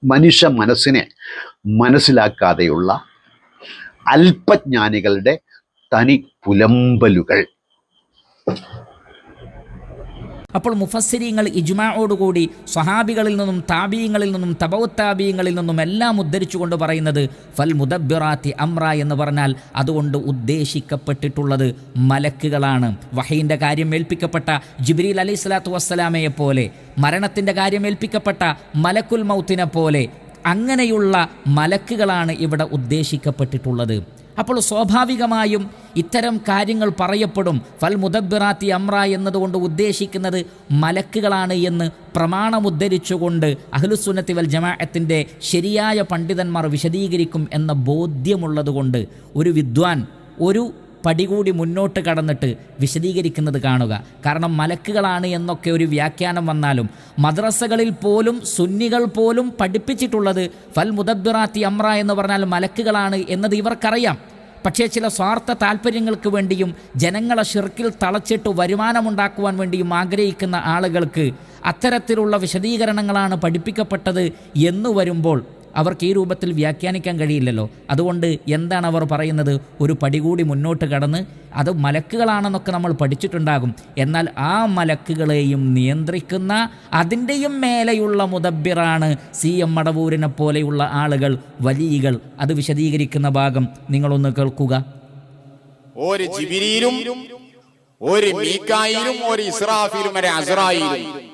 മനുഷ്യ മനസ്സിനെ മനസ്സിലാക്കാതെയുള്ള അല്പജ്ഞാനികളുടെ തനി പുലമ്പലുകൾ. അപ്പോൾ മുഫസ്സിരീങ്ങൾ ഇജ്മാഅോടുകൂടി സ്വഹാബികളിൽ നിന്നും താബീങ്ങളിൽ നിന്നും തബഉത്താബീങ്ങളിൽ നിന്നും എല്ലാം ഉദ്ധരിച്ചുകൊണ്ട് പറയുന്നത് ഫൽ മുദബ്ബിറാത്തി അംറ എന്ന് പറഞ്ഞാൽ അതുകൊണ്ട് ഉദ്ദേശിക്കപ്പെട്ടിട്ടുള്ളത് മലക്കുകളാണ്. വഹയിൻ്റെ കാര്യം ഏൽപ്പിക്കപ്പെട്ട ജിബ്രീൽ അലൈഹി സ്വലാത്തു വസ്സലാമയെ പോലെ, മരണത്തിൻ്റെ കാര്യം ഏൽപ്പിക്കപ്പെട്ട മലക്കുൽ മൗത്തിനെ പോലെ അങ്ങനെയുള്ള മലക്കുകളാണ് ഇവിടെ ഉദ്ദേശിക്കപ്പെട്ടിട്ടുള്ളത്. അപ്പോൾ സ്വാഭാവികമായും ഇത്തരം കാര്യങ്ങൾ പറയപ്പെടും. ഫൽ മുദബ്ബിറാത്തി അംറ എന്നതുകൊണ്ട് ഉദ്ദേശിക്കുന്നത് മലക്കുകളാണ് എന്ന് പ്രമാണമുദ്ധരിച്ചുകൊണ്ട് അഹ്ലുസുന്നത്തി വൽ ജമാഅത്തിൻ്റെ ശരിയായ പണ്ഡിതന്മാർ വിശദീകരിക്കും എന്ന ബോധ്യമുള്ളതുകൊണ്ട് ഒരു വിദ്വാൻ ഒരു പടി കൂടി മുന്നോട്ട് കടന്നിട്ട് വിശദീകരിക്കുന്നത് കാണുക. കാരണം മലക്കുകളാണ് എന്നൊക്കെ ഒരു വ്യാഖ്യാനം വന്നാലും മദ്രസകളിൽ പോലും സുന്നികൾ പോലും പഠിപ്പിച്ചിട്ടുള്ളത് ഫൽ മുദബ്ബിറാത്തി അംറ എന്ന് പറഞ്ഞാൽ മലക്കുകളാണ് എന്നത് ഇവർക്കറിയാം. പക്ഷേ ചില സ്വാർത്ഥ താല്പര്യങ്ങൾക്ക് വേണ്ടിയും ജനങ്ങളെ ഷിർക്കിൽ തളച്ചിട്ട് വരുമാനമുണ്ടാക്കുവാൻ വേണ്ടിയും ആഗ്രഹിക്കുന്ന ആളുകൾക്ക് അത്തരത്തിലുള്ള വിശദീകരണങ്ങളാണ് പഠിപ്പിക്കപ്പെട്ടത് എന്ന് വരുമ്പോൾ അവർക്ക് ഈ രൂപത്തിൽ വ്യാഖ്യാനിക്കാൻ കഴിയില്ലല്ലോ. അതുകൊണ്ട് എന്താണ് അവർ പറയുന്നത്? ഒരു പടി കൂടി മുന്നോട്ട് കടന്ന് അത് മലക്കുകളാണെന്നൊക്കെ നമ്മൾ പഠിച്ചിട്ടുണ്ടാകും, എന്നാൽ ആ മലക്കുകളെയും നിയന്ത്രിക്കുന്ന അതിൻ്റെയും മേലെയുള്ള മുദബ്ബിറാണ് CM മടവൂരിനെ പോലെയുള്ള ആളുകൾ, വലിയകൾ. അത് വിശദീകരിക്കുന്ന ഭാഗം നിങ്ങളൊന്ന് കേൾക്കുക. ഒരു ജിബ്രീലും ഒരു മീകായിലും ഒരു ഇസ്രാഫീലും ഒരു അസ്രായീലും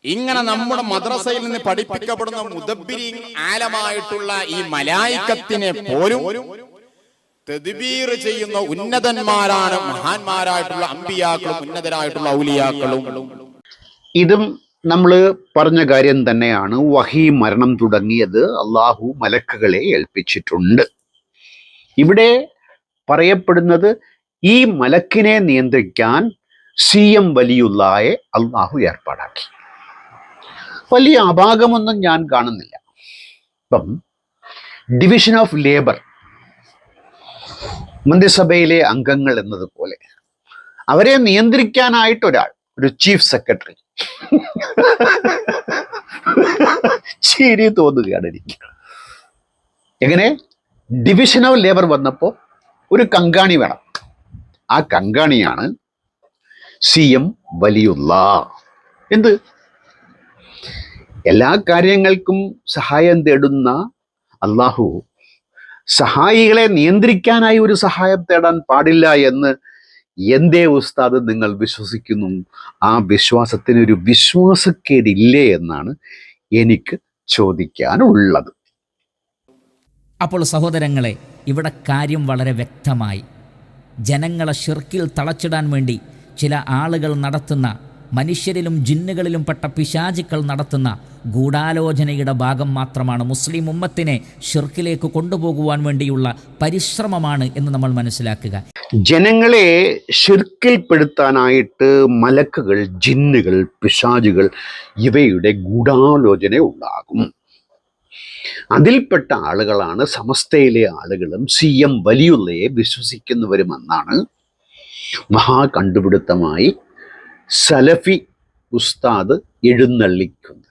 ഇങ്ങനെ നമ്മുടെ മദ്രസയിൽ നിന്ന് പഠിപ്പിക്കപ്പെടുന്ന മുദബ്ബിരീൻ ആലമായിട്ടുള്ള ഈ മലായിക്കത്തിനെ പോലും തദ്ബീർ ചെയ്യുന്ന ഉന്നതന്മാരാണ് മഹാന്മാരായിട്ടുള്ള അമ്പിയാക്കളും ഉന്നതരായിട്ടുള്ള ഔലിയാക്കളും. ഇതും നമ്മൾ പറഞ്ഞ കാര്യം തന്നെയാണ്. വഹി മരണം തുടങ്ങിയത് അള്ളാഹു മലക്കുകളെ ഏൽപ്പിച്ചിട്ടുണ്ട്. ഇവിടെ പറയപ്പെടുന്നത് ഈ മലക്കിനെ നിയന്ത്രിക്കാൻ CM വലിയുള്ളായെ അള്ളാഹു ഏർപ്പാടാക്കി. വലിയ അപാകമൊന്നും ഞാൻ കാണുന്നില്ല. ഇപ്പം ഡിവിഷൻ ഓഫ് ലേബർ, മന്ത്രിസഭയിലെ അംഗങ്ങൾ എന്നതുപോലെ അവരെ നിയന്ത്രിക്കാനായിട്ടൊരാൾ, ഒരു ചീഫ് സെക്രട്ടറി. ചിരി തോന്നുകയാണ് എനിക്ക്. എങ്ങനെ ഡിവിഷൻ ഓഫ് ലേബർ വന്നപ്പോൾ ഒരു കങ്കാണി വേണം. ആ കങ്കാണിയാണ് CM വലിയുള്ള. എന്ത് എല്ലാ കാര്യങ്ങൾക്കും സഹായം തേടുന്ന അള്ളാഹു സഹായികളെ നിയന്ത്രിക്കാനായി ഒരു സഹായം തേടാൻ പാടില്ല എന്ന് എന്തേ ഉസ്താദ് നിങ്ങൾ വിശ്വസിക്കുന്നു? ആ വിശ്വാസത്തിനൊരു വിശ്വാസക്കേടില്ലേ എന്നാണ് എനിക്ക് ചോദിക്കാനുള്ളത്. അപ്പോൾ സഹോദരങ്ങളെ, ഇവിടെ കാര്യം വളരെ വ്യക്തമായി. ജനങ്ങളെ ഷിർക്കിൽ തളച്ചിടാൻ വേണ്ടി ചില ആളുകൾ നടത്തുന്ന, മനുഷ്യരിലും ജിന്നുകളിലും പെട്ട പിശാചുക്കൾ നടത്തുന്ന ഗൂഢാലോചനയുടെ ഭാഗം മാത്രമാണ് മുസ്ലിം ഉമ്മത്തിനെ ഷിർക്കിലേക്ക് കൊണ്ടുപോകുവാൻ വേണ്ടിയുള്ള പരിശ്രമമാണ് എന്ന് നമ്മൾ മനസ്സിലാക്കുക. ജനങ്ങളെ ഷിർക്കിൽപ്പെടുത്താനായിട്ട് മലക്കുകൾ, ജിന്നുകൾ, പിശാചുകൾ ഇവയുടെ ഗൂഢാലോചന ഉണ്ടാകും. അതിൽപ്പെട്ട ആളുകളാണ് സമസ്തയിലെ ആളുകളും CM വലിയുള്ളയെ വിശ്വസിക്കുന്നവരുമെന്നാണ് മഹാകണ്ടുപിടുത്തമായി സലഫി ഉസ്താദ് എഴുന്നള്ളിക്കുന്നത്.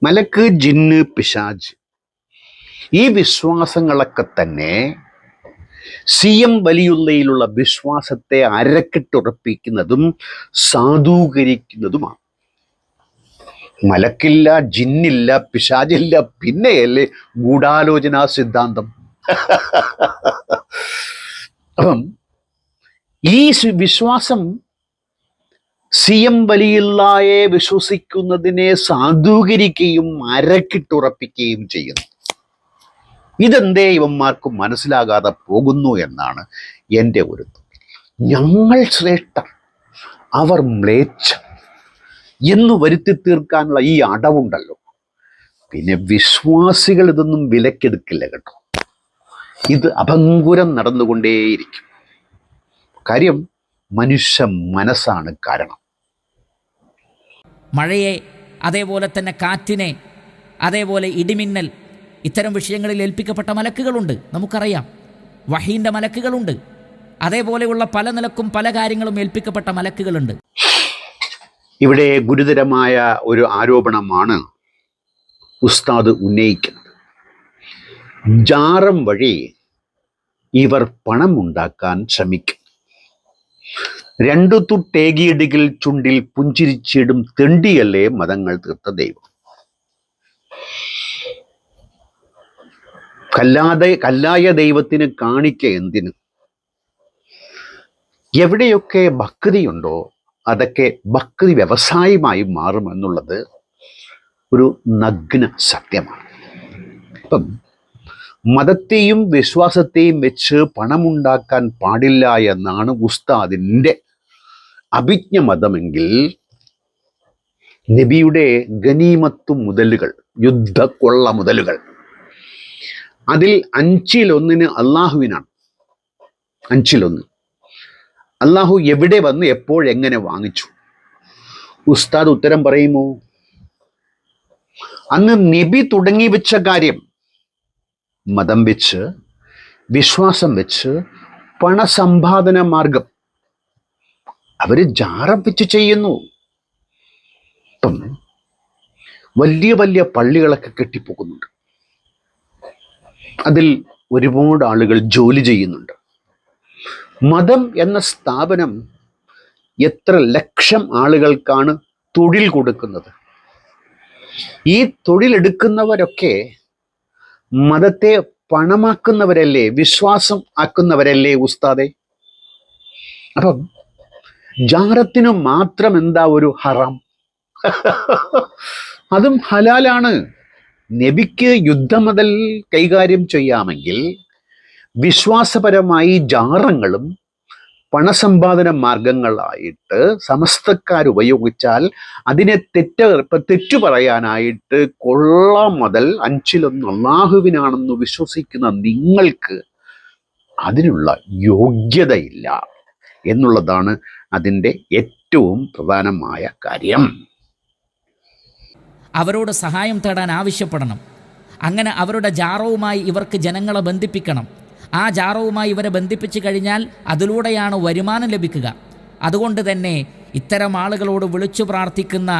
മലക്ക്, ജിന്ന്, പിശാജ് ഈ വിശ്വാസങ്ങളൊക്കെ തന്നെ CM വലിയുള്ളയിലുള്ള വിശ്വാസത്തെ അരക്കിട്ടുറപ്പിക്കുന്നതും സാധൂകരിക്കുന്നതുമാണ്. മലക്കില്ല, ജിന്നില്ല, പിശാചില്ല, പിന്നെയല്ലേ ഗൂഢാലോചനാ സിദ്ധാന്തം. അപ്പം ഈ വിശ്വാസം CM വലിയുള്ളയെ വിശ്വസിക്കുന്നതിനെ സാധൂകരിക്കുകയും അരക്കിട്ടുറപ്പിക്കുകയും ചെയ്യുന്നു. ഇതെന്തേ ഇവന്മാർക്ക് മനസ്സിലാകാതെ പോകുന്നു എന്നാണ് എൻ്റെ ഒരു തോന്നൽ. ഞങ്ങൾ ശ്രേഷ്ഠർ, അവർ മ്ലേച്ഛം എന്ന് വരുത്തി തീർക്കാനുള്ള ഈ അടവുണ്ടല്ലോ, പിന്നെ വിശ്വാസികൾ ഇതൊന്നും വിലക്കെടുക്കില്ല കേട്ടോ. ഇത് അഭംഗുരം നടന്നുകൊണ്ടേയിരിക്കും. കാര്യം മനുഷ്യ മനസ്സാണ് കാരണം. മഴയെ, അതേപോലെ തന്നെ കാറ്റിനെ, അതേപോലെ ഇടിമിന്നൽ, ഇത്തരം വിഷയങ്ങളിൽ ഏൽപ്പിക്കപ്പെട്ട മലക്കുകളുണ്ട്, നമുക്കറിയാം. വഹീൻ്റെ മലക്കുകളുണ്ട്. അതേപോലെയുള്ള പല നിലക്കും പല കാര്യങ്ങളും ഏൽപ്പിക്കപ്പെട്ട മലക്കുകളുണ്ട്. ഇവിടെ ഗുരുതരമായ ഒരു ആരോപണമാണ് ഉസ്താദ് ഉന്നയിക്കുന്നത്. ജാറം വഴി ഇവർ പണം ഉണ്ടാക്കാൻ ശ്രമിക്കും. 2 തുട്ടേകിയിടുകിൽ ചുണ്ടിൽ പുഞ്ചിരിച്ചിടും തെണ്ടിയല്ലേ മതങ്ങൾ തീർത്ത ദൈവം. കല്ലായ ദൈവത്തിന് കാണിക്ക എന്തിന്? എവിടെയൊക്കെ ഭക്തിയുണ്ടോ അതൊക്കെ ഭക്തി വ്യവസായമായി മാറുമെന്നുള്ളത് ഒരു നഗ്ന സത്യമാണ്. ഇപ്പം മതത്തെയും വിശ്വാസത്തെയും വെച്ച് പണമുണ്ടാക്കാൻ പാടില്ല എന്നാണ് ഉസ്താദിൻ്റെ അഭിജ്ഞ മതമെങ്കിൽ, നബിയുടെ ഗനീമത്ത് മുതലുകൾ, യുദ്ധക്കൊള്ള മുതലുകൾ, അതിൽ 5-1 അള്ളാഹുവിനാണ്. 5-1 അള്ളാഹു എവിടെ വന്ന് എപ്പോഴെങ്ങനെ വാങ്ങിച്ചു? ഉസ്താദ് ഉത്തരം പറയുമോ? അന്ന് നബി തുടങ്ങി വെച്ച കാര്യം മതം വെച്ച്, വിശ്വാസം വെച്ച്, പണസമ്പാദന മാർഗം അവര് ജാറം വെച്ച് ചെയ്യുന്നു. ഇപ്പം വലിയ വലിയ പള്ളികളൊക്കെ കെട്ടിപ്പോകുന്നുണ്ട്. അതിൽ ഒരുപാട് ആളുകൾ ജോലി ചെയ്യുന്നുണ്ട്. മതം എന്ന സ്ഥാപനം എത്ര ലക്ഷം ആളുകൾക്കാണ് തൊഴിൽ കൊടുക്കുന്നത്. ഈ തൊഴിലെടുക്കുന്നവരൊക്കെ മതത്തെ പണമാക്കുന്നവരല്ലേ, വിശ്വാസം ആക്കുന്നവരല്ലേ ഉസ്താദെ? അപ്പം ജാറത്തിന് മാത്രം എന്താ ഒരു ഹറാം? അതും ഹലാലാണ്. നബിക്ക് യുദ്ധമുതൽ കൈകാര്യം ചെയ്യാമെങ്കിൽ വിശ്വാസപരമായി ജാറങ്ങളും പണസമ്പാദന മാർഗങ്ങളായിട്ട് സമസ്തക്കാർ ഉപയോഗിച്ചാൽ അതിനെ തെറ്റു പറയാനായിട്ട് കൊള്ളാം മുതൽ 5-1 അള്ളാഹുവിനാണെന്ന് വിശ്വസിക്കുന്ന നിങ്ങൾക്ക് അതിനുള്ള യോഗ്യതയില്ല എന്നുള്ളതാണ് അതിൻ്റെ ഏറ്റവും പ്രധാനമായ കാര്യം. അവരോട് സഹായം തേടാൻ ആവശ്യപ്പെടണം. അങ്ങനെ അവരുടെ ജാറവുമായി ഇവർക്ക് ജനങ്ങളെ ബന്ധിപ്പിക്കണം. ആ ജാറവുമായി ഇവരെ ബന്ധിപ്പിച്ചു കഴിഞ്ഞാൽ അതിലൂടെയാണ് വരുമാനം ലഭിക്കുക. അതുകൊണ്ട് തന്നെ ഇത്തരം ആളുകളോട് വിളിച്ചു പ്രാർത്ഥിക്കുന്ന,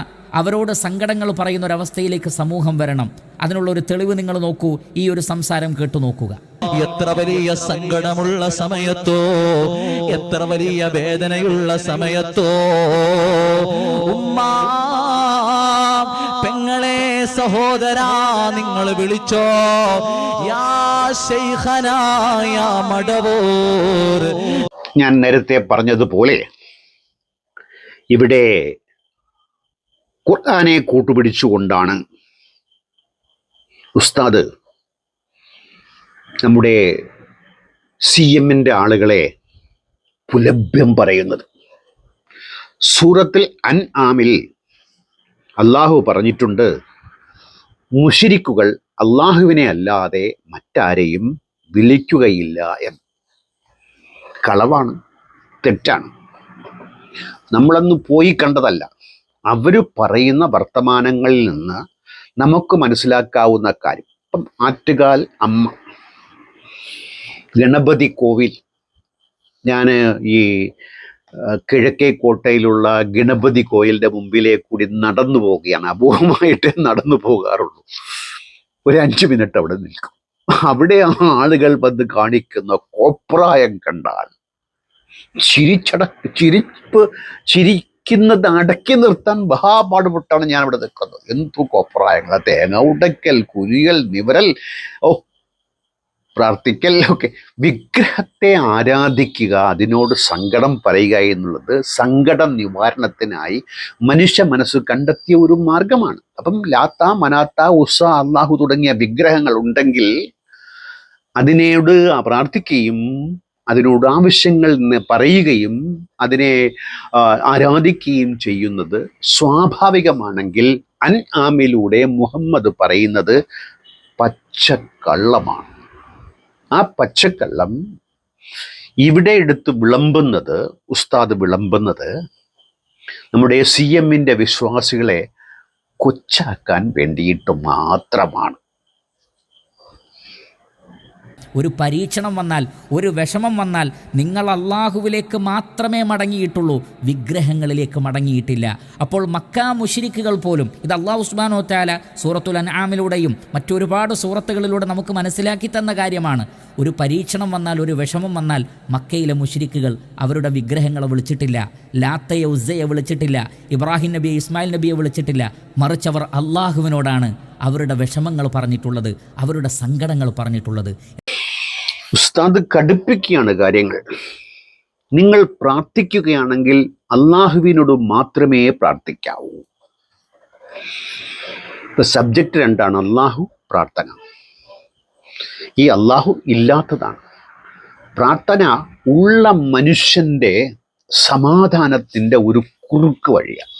അവരോട് സങ്കടങ്ങൾ പറയുന്ന ഒരവസ്ഥയിലേക്ക് സമൂഹം വരണം. അതിനുള്ളൊരു തെളിവ് നിങ്ങൾ നോക്കൂ, ഈ ഒരു സംസാരം കേട്ടു നോക്കുക. എത്ര വലിയ സങ്കടമുള്ള സമയത്തോ, എത്ര വലിയ വേദനയുള്ള സമയത്തോ ഉമ്മാ, പെങ്ങളെ, സഹോദരാ, നിങ്ങൾ വിളിച്ചോ, യാ ശൈഖനാ യാ മടവൂർ. ഞാൻ നേരത്തെ പറഞ്ഞതുപോലെ ഇവിടെ ഖുർആനെ കൂട്ടുപിടിച്ചുകൊണ്ടാണ് ഉസ്താദ് നമ്മുടെ CMന്റെ ആളുകളെ പുലഭ്യം പറയുന്നത്. സൂറത്തുൽ അൻആമിൽ അള്ളാഹു പറഞ്ഞിട്ടുണ്ട്, മുശ്രിക്കുകൾ അള്ളാഹുവിനെ അല്ലാതെ മറ്റാരെയും വിളിക്കുകയില്ല എന്ന്. കളവാണ്, തെറ്റാണ്. നമ്മളന്ന് പോയി കണ്ടതല്ല. അവർ പറയുന്ന വർത്തമാനങ്ങളിൽ നിന്ന് നമുക്ക് മനസ്സിലാക്കാവുന്ന കാര്യം. ഇപ്പം ആറ്റുകാൽ അമ്മ, ഗണപതി കോവിൽ, ഞാൻ ഈ കിഴക്കേക്കോട്ടയിലുള്ള ഗണപതി കോയിലിൻ്റെ മുമ്പിലേ കൂടി നടന്നു പോവുകയാണ്. അപൂർവമായിട്ടേ നടന്നു പോകാറുള്ളൂ. ഒരു 5 മിനിറ്റ് അവിടെ നിൽക്കും. അവിടെ ആളുകൾ വന്ന് കാണിക്കുന്ന കോപ്രായം കണ്ടാൽ ചിരിക്കുന്നത് അടക്കി നിർത്താൻ മഹാപാടുപെട്ടാണ് ഞാൻ ഇവിടെ നിൽക്കുന്നത്. എന്തു കോപ്രായങ്ങൾ! തേങ്ങ ഉടയ്ക്കൽ, കുരിയൽ, നിവരൽ, പ്രാർത്ഥിക്കൽ ഒക്കെ. വിഗ്രഹത്തെ ആരാധിക്കുക, അതിനോട് സങ്കടം പറയുക എന്നുള്ളത് സങ്കട നിവാരണത്തിനായി മനുഷ്യ മനസ്സ് കണ്ടെത്തിയ ഒരു മാർഗമാണ്. അപ്പം ലാത്ത, മനാത്ത, ഉസ്സ, അള്ളാഹു തുടങ്ങിയ വിഗ്രഹങ്ങൾ ഉണ്ടെങ്കിൽ അതിനോട് പ്രാർത്ഥിക്കുകയും അതിനോട് ആവശ്യങ്ങൾ പറയുകയും അതിനെ ആരാധിക്കുകയും ചെയ്യുന്നത് സ്വാഭാവികമാണെങ്കിൽ അൻആമിലൂടെ മുഹമ്മദ് പറയുന്നത് പച്ചക്കള്ളമാണ്. ആ പച്ചക്കള്ളം ഇവിടെ എടുത്ത് വിളമ്പുന്നത്, ഉസ്താദ് വിളമ്പുന്നത് നമ്മുടെ CMന്റെ വിശ്വാസികളെ കൊച്ചാക്കാൻ വേണ്ടിയിട്ട് മാത്രമാണ്. ഒരു പരീക്ഷണം വന്നാൽ, ഒരു വിഷമം വന്നാൽ നിങ്ങൾ അള്ളാഹുവിലേക്ക് മാത്രമേ മടങ്ങിയിട്ടുള്ളൂ, വിഗ്രഹങ്ങളിലേക്ക് മടങ്ങിയിട്ടില്ല. അപ്പോൾ മക്ക മുശ്രിക്കുകൾ പോലും, ഇത് അള്ളാഹു സുബ്ഹാനഹു വ തആല സൂറത്തുൽ അൻആമിലൂടെയും മറ്റൊരുപാട് സൂറത്തുകളിലൂടെ നമുക്ക് മനസ്സിലാക്കി തന്ന കാര്യമാണ്. ഒരു പരീക്ഷണം വന്നാൽ, ഒരു വിഷമം വന്നാൽ മക്കയിലെ മുശ്രിക്കുകൾ അവരുടെ വിഗ്രഹങ്ങളെ വിളിച്ചിട്ടില്ല, ലാത്തയെ ഉസ്സയെ വിളിച്ചിട്ടില്ല, ഇബ്രാഹിം നബിയെ ഇസ്മായിൽ നബിയെ വിളിച്ചിട്ടില്ല. മറിച്ച് അവർ അള്ളാഹുവിനോടാണ് അവരുടെ വിഷമങ്ങൾ പറഞ്ഞിട്ടുള്ളത്, അവരുടെ സങ്കടങ്ങൾ പറഞ്ഞിട്ടുള്ളത്. ഉസ്താദ് കടുപ്പിക്കുകയാണ് കാര്യങ്ങൾ. നിങ്ങൾ പ്രാർത്ഥിക്കുകയാണെങ്കിൽ അള്ളാഹുവിനോട് മാത്രമേ പ്രാർത്ഥിക്കാവൂ. ഇപ്പൊ സബ്ജക്റ്റ് രണ്ടാണ്, അള്ളാഹു, പ്രാർത്ഥന. ഈ അള്ളാഹു ഇല്ലാത്തതാണ്. പ്രാർത്ഥന ഉള്ള മനുഷ്യന്റെ സമാധാനത്തിന്റെ ഒരു കുറുക്ക് വഴിയാണ്.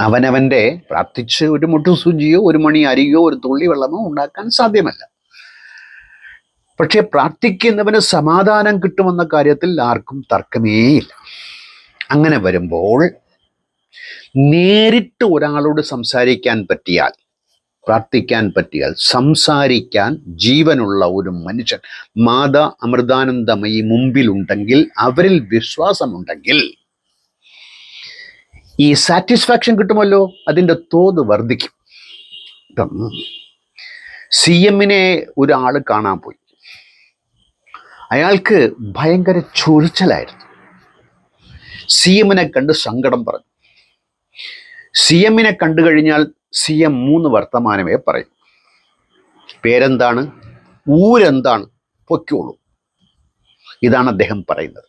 അവനവൻ്റെ പ്രാർത്ഥിച്ച് ഒരു മുട്ടുസൂചിയോ ഒരു മണി അരിയോ ഒരു തുള്ളി വെള്ളമോ ഉണ്ടാക്കാൻ സാധ്യമല്ല. പക്ഷെ പ്രാർത്ഥിക്കുന്നവന് സമാധാനം കിട്ടുമെന്ന കാര്യത്തിൽ ആർക്കും തർക്കമേയില്ല. അങ്ങനെ വരുമ്പോൾ നേരിട്ട് ഒരാളോട് സംസാരിക്കാൻ പറ്റിയാൽ, പ്രാർത്ഥിക്കാൻ പറ്റിയാൽ, സംസാരിക്കാൻ ജീവനുള്ള ഒരു മനുഷ്യൻ, മാതാ അമൃതാനന്ദമയി മുമ്പിലുണ്ടെങ്കിൽ, അവരിൽ വിശ്വാസമുണ്ടെങ്കിൽ ഈ സാറ്റിസ്ഫാക്ഷൻ കിട്ടുമല്ലോ, അതിൻ്റെ തോത് വർദ്ധിക്കും. CM-നെ ഒരാൾ കാണാൻ പോയി. അയാൾക്ക് ഭയങ്കര ചൊറിച്ചലായിരുന്നു. CM-നെ കണ്ട് സങ്കടം പറഞ്ഞു. CM-നെ കണ്ടു കഴിഞ്ഞാൽ CM 3 വർത്തമാനമേ പറയും. പേരെന്താണ്, ഊരെന്താണ്, പൊയ്ക്കോളൂ, ഇതാണ് അദ്ദേഹം പറയുന്നത്.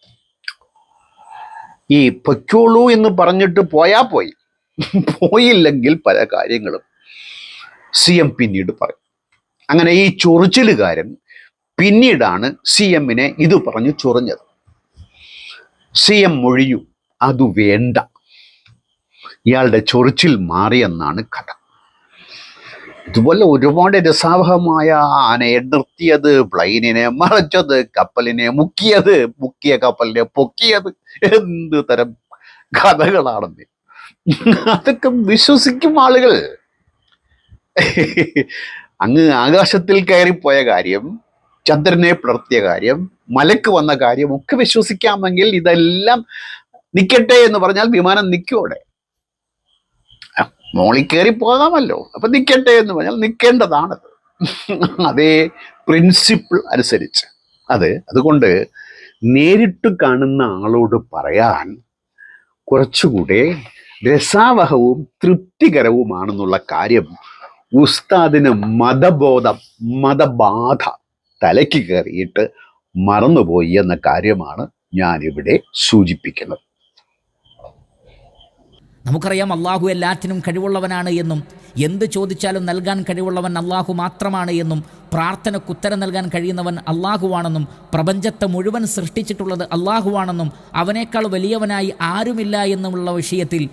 ഈ പൊയ്ക്കോളൂ എന്ന് പറഞ്ഞിട്ട് പോയാ പോയി, പോയില്ലെങ്കിൽ പല കാര്യങ്ങളും CM പിന്നീട് പറയും. അങ്ങനെ ഈ ചൊറിച്ചിലുകാരൻ പിന്നീടാണ് CM-നെ ഇത് പറഞ്ഞു ചൊറിഞ്ഞത്. CM മൊഴിയു, അതു വേണ്ട, ഇയാളുടെ ചൊറിച്ചിൽ മാറിയെന്നാണ് കഥ. ഇതുപോലെ ഒരുപാട് രസാവഹമായ ആനയെ നിർത്തിയത്, പ്ലെയിനിനെ മറച്ചത്, കപ്പലിനെ മുക്കിയത്, മുക്കിയ കപ്പലിനെ പൊക്കിയത്, എന്ത് തരം കഥകളാണെന്ന്. അതൊക്കെ വിശ്വസിക്കും ആളുകൾ. അങ്ങ് ആകാശത്തിൽ കയറിപ്പോയ കാര്യം, ചന്ദ്രനെ പിളർത്തിയ കാര്യം, മലക്ക് വന്ന കാര്യം ഒക്കെ വിശ്വസിക്കാമെങ്കിൽ ഇതെല്ലാം നിൽക്കട്ടെ എന്ന് പറഞ്ഞാൽ വിമാനം നിൽക്കുമോടെ? മോളിൽ കയറി പോകാമല്ലോ, അപ്പൊ നിൽക്കട്ടെ എന്ന് പറഞ്ഞാൽ നിൽക്കേണ്ടതാണത്. അതേ പ്രിൻസിപ്പിൾ അനുസരിച്ച് അതുകൊണ്ട് നേരിട്ട് കാണുന്ന ആളോട് പറയാൻ കുറച്ചുകൂടെ രസാവഹവും തൃപ്തികരവുമാണെന്നുള്ള കാര്യം ഉസ്താദിന് മതബാധ തലയ്ക്ക് കയറിയിട്ട് മറന്നുപോയി എന്ന കാര്യമാണ് ഞാനിവിടെ സൂചിപ്പിക്കുന്നത്. നമുക്കറിയാം അള്ളാഹു എല്ലാറ്റിനും കഴിവുള്ളവനാണ് എന്നും, എന്ത് ചോദിച്ചാലും നൽകാൻ കഴിവുള്ളവൻ അള്ളാഹു മാത്രമാണ് എന്നും, പ്രാർത്ഥനയ്ക്ക് ഉത്തരം നൽകാൻ കഴിയുന്നവൻ അള്ളാഹുവാണെന്നും, പ്രപഞ്ചത്തെ മുഴുവൻ സൃഷ്ടിച്ചിട്ടുള്ളത് അള്ളാഹുവാണെന്നും, അവനേക്കാൾ വലിയവനായി ആരുമില്ല എന്നുമുള്ള വിഷയത്തിൽ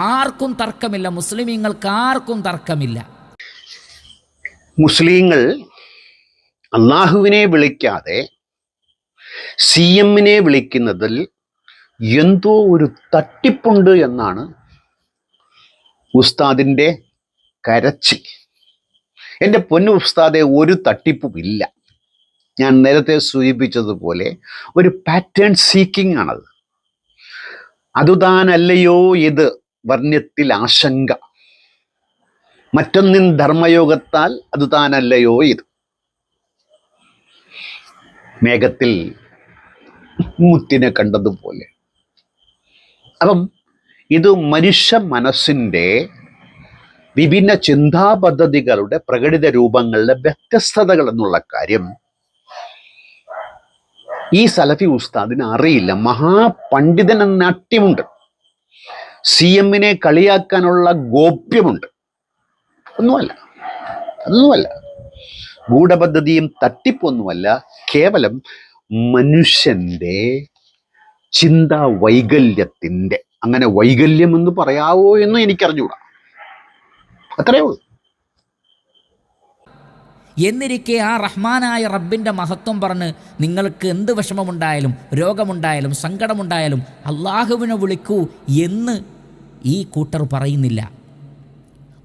ആർക്കും തർക്കമില്ല. മുസ്ലിമീങ്ങൾക്ക് ആർക്കും തർക്കമില്ല. മുസ്ലിങ്ങൾ അള്ളാഹുവിനെ വിളിക്കാതെ CM-നെ വിളിക്കുന്നതിൽ എന്തോ ഒരു തട്ടിപ്പുണ്ട് എന്നാണ് ഉസ്താദിൻ്റെ കരച്ചിൽ. എൻ്റെ പൊന്നു ഉസ്താദെ, ഒരു തട്ടിപ്പുമില്ല. ഞാൻ നേരത്തെ സൂചിപ്പിച്ചതുപോലെ ഒരു പാറ്റേൺ സീക്കിംഗ് ആണത്. അതുതാനല്ലയോ ഇത് വർണ്ണ്യത്തിൽ ആശങ്ക, മറ്റൊന്നിൻ ധർമ്മയോഗത്താൽ അതുതാനല്ലയോ ഇത്. മേഘത്തിൽ മുത്തിനെ കണ്ടതുപോലെ. അപ്പം ഇത് മനുഷ്യ മനസ്സിൻ്റെ വിഭിന്ന ചിന്താ പദ്ധതികളുടെ പ്രകടിത രൂപങ്ങളുടെ വ്യത്യസ്തതകൾ എന്നുള്ള കാര്യം ഈ സലഫി ഉസ്താദിന് അറിയില്ല. മഹാപണ്ഡിതൻ എന്ന നാട്യമുണ്ട്, CM-നെ കളിയാക്കാനുള്ള ഗോപ്യമുണ്ട്. ഒന്നുമല്ല, ഗൂഢപദ്ധതിയും തട്ടിപ്പൊന്നുമല്ല, കേവലം മനുഷ്യന്റെ ചിന്താ വൈകല്യത്തിൻ്റെ, അങ്ങനെ വൈകല്യം എന്ന് പറയാവോ എന്ന് എനിക്കറിഞ്ഞൂടാ, അത്രയേ ഉള്ളൂ. എന്നിരിക്കെ ആ റഹ്മാനായ റബ്ബിൻ്റെ മഹത്വം പറഞ്ഞ് നിങ്ങൾക്ക് എന്ത് വിഷമമുണ്ടായാലും, രോഗമുണ്ടായാലും, സങ്കടമുണ്ടായാലും അള്ളാഹുവിനെ വിളിക്കൂ എന്ന് ഈ കൂട്ടർ പറയുന്നില്ല.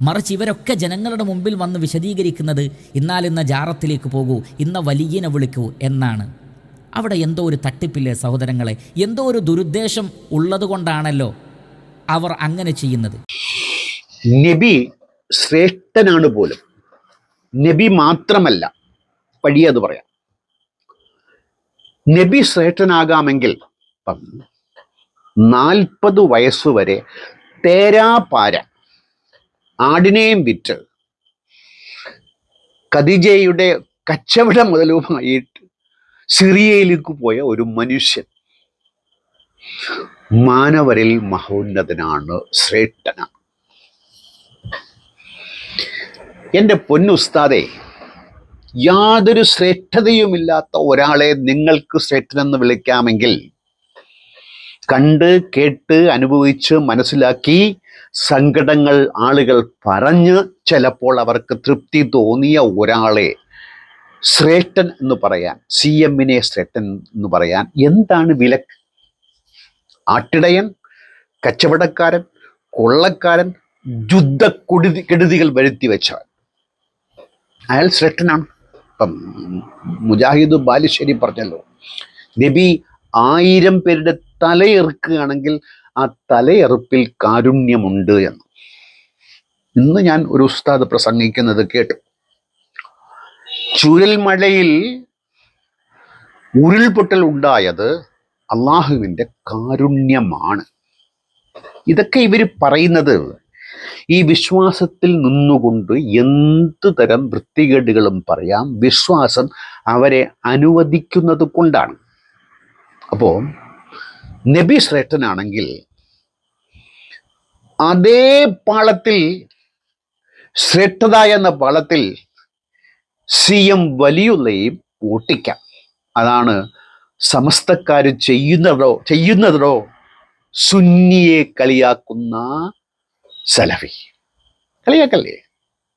മറിച്ച് ഇവരൊക്കെ ജനങ്ങളുടെ മുമ്പിൽ വന്ന് വിശദീകരിക്കുന്നത് ഇന്നാലിന്ന ജാറത്തിലേക്ക് പോകൂ, ഇന്ന വലിയനെ വിളിക്കൂ എന്നാണ്. അവിടെ എന്തോ ഒരു തട്ടിപ്പില്ലേ സഹോദരങ്ങളെ? എന്തോ ഒരു ദുരുദ്ദേശം ഉള്ളതുകൊണ്ടാണല്ലോ അവർ അങ്ങനെ ചെയ്യുന്നത്. നബി ശ്രേഷ്ഠനാണ് പോലും. നബി മാത്രമല്ല, വഴിയത് പറയാം. നബി ശ്രേഷ്ഠനാകാമെങ്കിൽ 40 വയസ്സുവരെ തേരാപാര ആടിനെയും വിറ്റ് ഖദീജയുടെ കച്ചവട മുതലുമായിട്ട് സിറിയയിലേക്ക് പോയ ഒരു മനുഷ്യൻ മാനവരിൽ മഹോന്നതനാണ്, ശ്രേഷ്ഠനാണ്. എൻ്റെ പൊന്നുസ്താദെ, യാതൊരു ശ്രേഷ്ഠതയുമില്ലാത്ത ഒരാളെ നിങ്ങൾക്ക് ശ്രേഷ്ഠനെന്ന് വിളിക്കാമെങ്കിൽ കണ്ട് കേട്ട് അനുഭവിച്ച് മനസ്സിലാക്കി സങ്കടങ്ങൾ ആളുകൾ പറഞ്ഞ് ചിലപ്പോൾ അവർക്ക് തൃപ്തി തോന്നിയ ഒരാളെ ശ്രേഷ്ഠൻ എന്ന് പറയാൻ, CM-നെ ശ്രേഷ്ഠൻ എന്ന് പറയാൻ എന്താണ് വിലക്ക്? ആട്ടിടയൻ, കച്ചവടക്കാരൻ, കൊള്ളക്കാരൻ, കെടുതികൾ വരുത്തി വെച്ചവൻ, അയാൾ ശ്രേഷ്ഠനാണ്. ഇപ്പം മുജാഹിദ് ബാലുശ്ശേരി പറഞ്ഞല്ലോ, നബി 1000 പേരുടെ തലയെറുക്കുകയാണെങ്കിൽ ആ തലയെറുപ്പിൽ കാരുണ്യമുണ്ട് എന്ന്. ഇന്ന് ഞാൻ ഒരു ഉസ്താദ് പ്രസംഗിക്കുന്നത് കേട്ടു. ചുഴൽമഴയിൽ ഉരുൾപൊട്ടൽ ഉണ്ടായത് അള്ളാഹുവിൻ്റെ കാരുണ്യമാണ്. ഇതൊക്കെ ഇവർ പറയുന്നത് ഈ വിശ്വാസത്തിൽ നിന്നുകൊണ്ട് എന്ത് തരം വൃത്തികേടുകളും പറയാം, വിശ്വാസം അവരെ അനുവദിക്കുന്നത് കൊണ്ടാണ്. അപ്പോൾ നബി ശ്രേഷ്ഠനാണെങ്കിൽ അതേ പാളത്തിൽ, ശ്രേഷ്ഠത എന്ന പാളത്തിൽ CM വലിയുള്ളയും ഓട്ടിക്കാം. അതാണ് സമസ്തക്കാർ ചെയ്യുന്നതോ സുന്നിയെ കളിയാക്കുന്ന സലഫി. കളിയാക്കല്ലേ?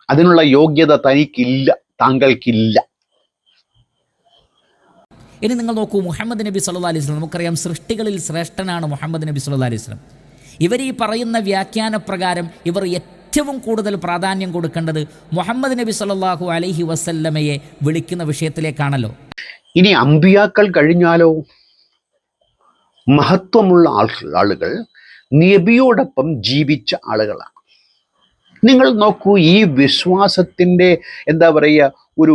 അതിനുള്ള യോഗ്യത തനിക്കില്ല, താങ്കൾക്കില്ല. ഇനി നിങ്ങൾ നോക്കൂ, മുഹമ്മദ് നബി സല്ലല്ലാഹു അലൈഹി വസല്ലം, നമുക്കറിയാം സൃഷ്ടികളിൽ ശ്രേഷ്ഠനാണ് മുഹമ്മദ് നബി സല്ലല്ലാഹു അലൈഹി വസല്ലം. ഇവർ ഈ പറയുന്ന വ്യാഖ്യാനപ്രകാരം ഇവർ ഏറ്റവും കൂടുതൽ പ്രാധാന്യം കൊടുക്കേണ്ടത് മുഹമ്മദ് നബി സല്ലല്ലാഹു അലൈഹി വസല്ലമയെ വിളിക്കുന്ന വിഷയത്തിലേക്കാണല്ലോ. ഇനി അമ്പിയാക്കൾ കഴിഞ്ഞാലോ? മഹത്വമുള്ള ആളുകൾ നബിയോടൊപ്പം ജീവിച്ച ആളുകളാണ്. നിങ്ങൾ നോക്കൂ, ഈ വിശ്വാസത്തിൻ്റെ എന്താ പറയുക, ഒരു